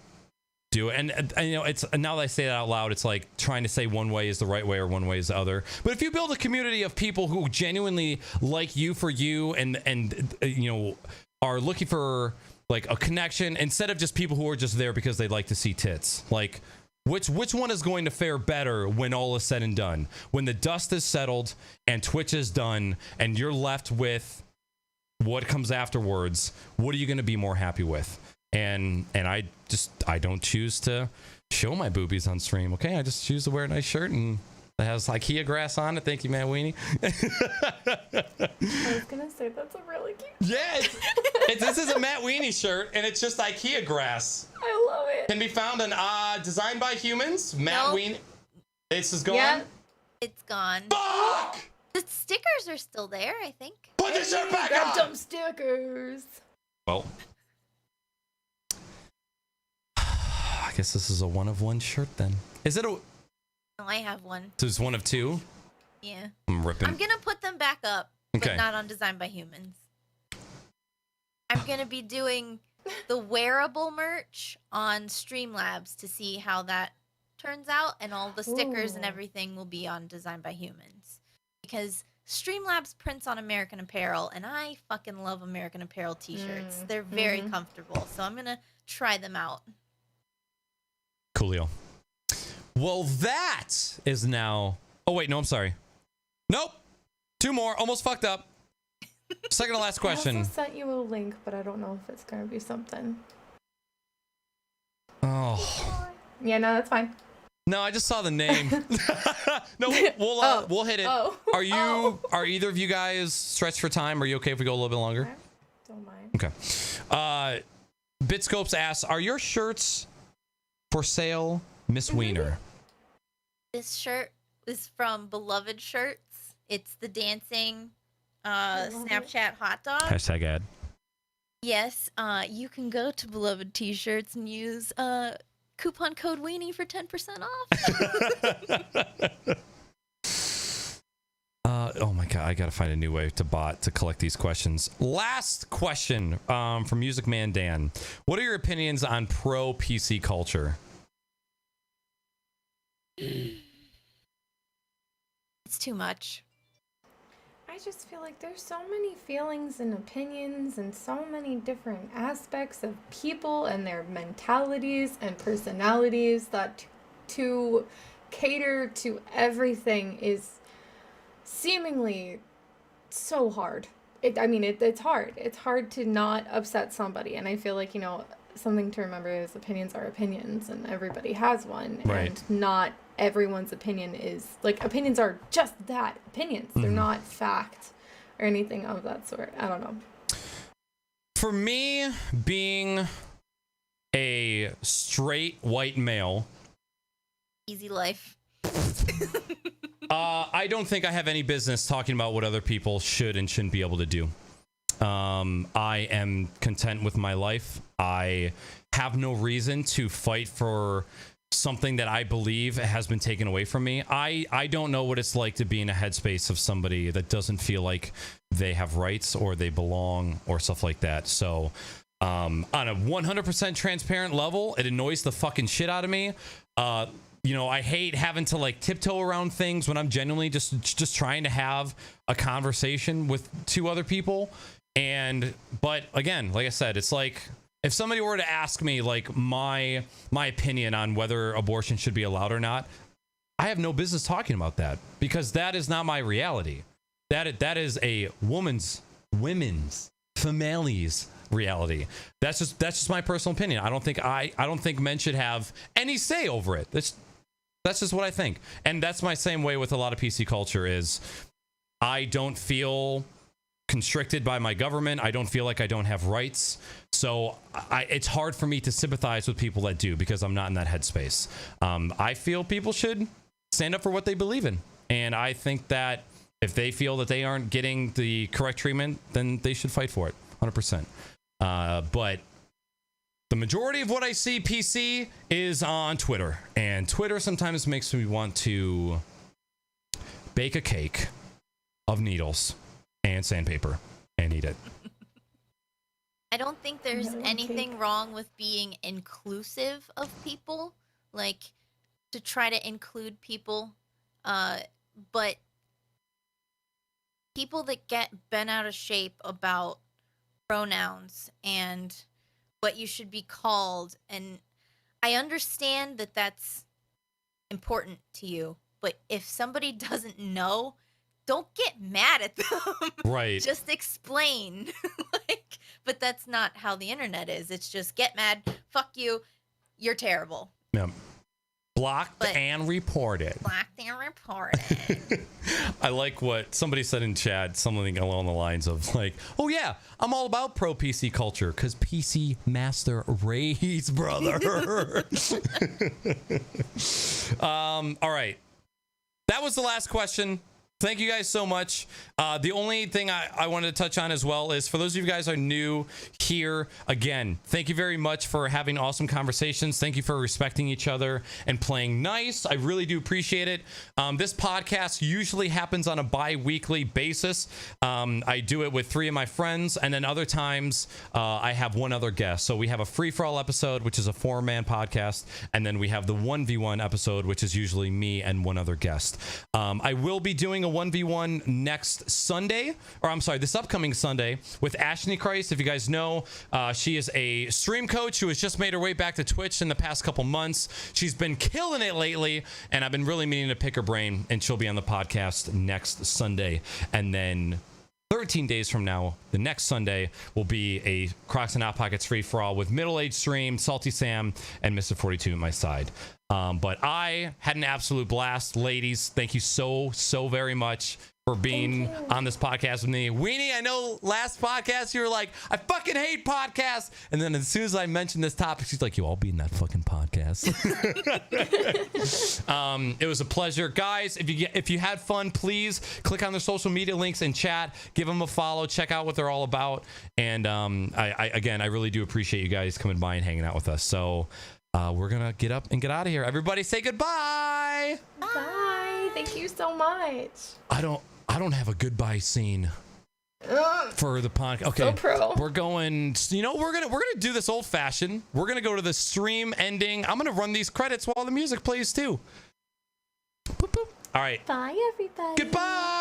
do it, and it's, now that I say that out loud, it's like trying to say one way is the right way or one way is the other. But if you build a community of people who genuinely like you for you and are looking for like a connection instead of just people who are just there because they like to see tits, like which one is going to fare better when all is said and done? When the dust is settled and Twitch is done and you're left with what comes afterwards, what are you going to be more happy with? And I don't choose to show my boobies on stream. Okay, I just choose to wear a nice shirt and it has IKEA grass on it. Thank you, Matweeny. I was gonna say that's a really cute. Yeah, this is a Matweeny shirt and it's just IKEA grass. I love it. Can be found on Designed by Humans. Matweeny. This is gone. Yeah. It's gone. Fuck! The stickers are still there, I think. Put the shirt back Got on. dumb stickers. Well, I guess this is a one of one shirt then. Is it a? No, I have one. So it's one of two. Yeah. I'm ripping. I'm gonna put them back up, Okay. but not on Designed by Humans. I'm gonna be doing the wearable merch on Streamlabs to see how that turns out, and all the stickers and Ooh. everything will be on Designed by Humans. Because Streamlabs prints on American Apparel, and I fucking love American Apparel t-shirts. They're very comfortable, so I'm gonna try them out. Coolio. Well, that is now. Oh wait, no, I'm sorry. Nope. Two more. Almost fucked up. Second to last I question. also sent you a link, but I don't know if it's gonna be something. Oh. Yeah, no, that's fine. No, I just saw the name. No, we'll hit it. Oh. Are either of you guys stretched for time? Are you okay if we go a little bit longer? Don't mind. Okay. Bitscopes asks, are your shirts for sale, Miss Wiener? This shirt is from Beloved Shirts. It's the dancing Snapchat hot dog. Hashtag ad. Yes, you can go to Beloved T-shirts and use coupon code Weenie for 10% off. Oh my god, I gotta find a new way to collect these questions. Last question from Music Man Dan. What are your opinions on pro PC culture? It's too much. I just feel like there's so many feelings and opinions and so many different aspects of people and their mentalities and personalities that to cater to everything is seemingly so hard. It's hard. It's hard to not upset somebody. And I feel like, something to remember is opinions are opinions and everybody has one. Right. And not everyone's opinion is, opinions are just that, opinions. They're not fact or anything of that sort. I don't know. For me, being a straight white male, Easy life. I don't think I have any business talking about what other people should and shouldn't be able to do. I am content with my life. I have no reason to fight for something that I believe has been taken away from me. I don't know what it's like to be in a headspace of somebody that doesn't feel like they have rights or they belong or stuff like that. So on a 100% transparent level, it annoys the fucking shit out of me. I hate having to tiptoe around things when I'm genuinely just trying to have a conversation with two other people. But again, like I said, it's like if somebody were to ask me my opinion on whether abortion should be allowed or not, I have no business talking about that because that is not my reality. That is a women's family's reality. That's just my personal opinion. I don't think men should have any say over it. That's just what I think. And that's my same way with a lot of PC culture is I don't feel constricted by my government. I don't feel like I don't have rights. So it's hard for me to sympathize with people that do because I'm not in that headspace. I feel people should stand up for what they believe in. And I think that if they feel that they aren't getting the correct treatment, then they should fight for it 100%. But the majority of what I see PC is on Twitter, and Twitter sometimes makes me want to bake a cake of needles and sandpaper and eat it. I don't think there's anything wrong with being inclusive of people, to try to include people, but people that get bent out of shape about pronouns and what you should be called, and I understand that that's important to you, but if somebody doesn't know, don't get mad at them. Right. Just explain. But that's not how the internet is. It's just get mad, fuck you, you're terrible. Yeah. Blocked and reported. Blocked and reported. I like what somebody said in chat, something along the lines of oh yeah, I'm all about pro PC culture because PC master race, brother. All right. That was the last question. Thank you guys so much. The only thing I wanted to touch on as well is for those of you guys who are new here, again, thank you very much for having awesome conversations. Thank you for respecting each other and playing nice. I really do appreciate it. This podcast usually happens on a bi-weekly basis. I do it with 3 of my friends, and then other times I have one other guest. So we have a free-for-all episode, which is a 4-man podcast, and then we have the 1v1 episode, which is usually me and one other guest. I will be doing a 1v1 next Sunday, or I'm sorry, this upcoming Sunday with Ashley Christ. If you guys know, she is a stream coach who has just made her way back to Twitch in the past couple months. She's been killing it lately, and I've been really meaning to pick her brain, and she'll be on the podcast next Sunday. And then 13 days from now, the next Sunday, will be a Crocs and Out Pockets free-for-all with Middle-Aged Stream, Salty Sam, and Mr. 42 at my side. But I had an absolute blast. Ladies, thank you so very much for being on this podcast with me. Weenie, I know last podcast you were like, I fucking hate podcasts. And then as soon as I mentioned this topic, she's like, I'll be in that fucking podcast. It was a pleasure. Guys, if you had fun, please click on their social media links in chat. Give them a follow. Check out what they're all about. And I really do appreciate you guys coming by and hanging out with us. So we're going to get up and get out of here. Everybody say goodbye. Bye. Thank you so much. I don't have a goodbye scene for the podcast. Okay. So pro. We're going, we're going to do this old fashioned. We're going to go to the stream ending. I'm going to run these credits while the music plays too. Boop, boop. All right. Bye everybody. Goodbye.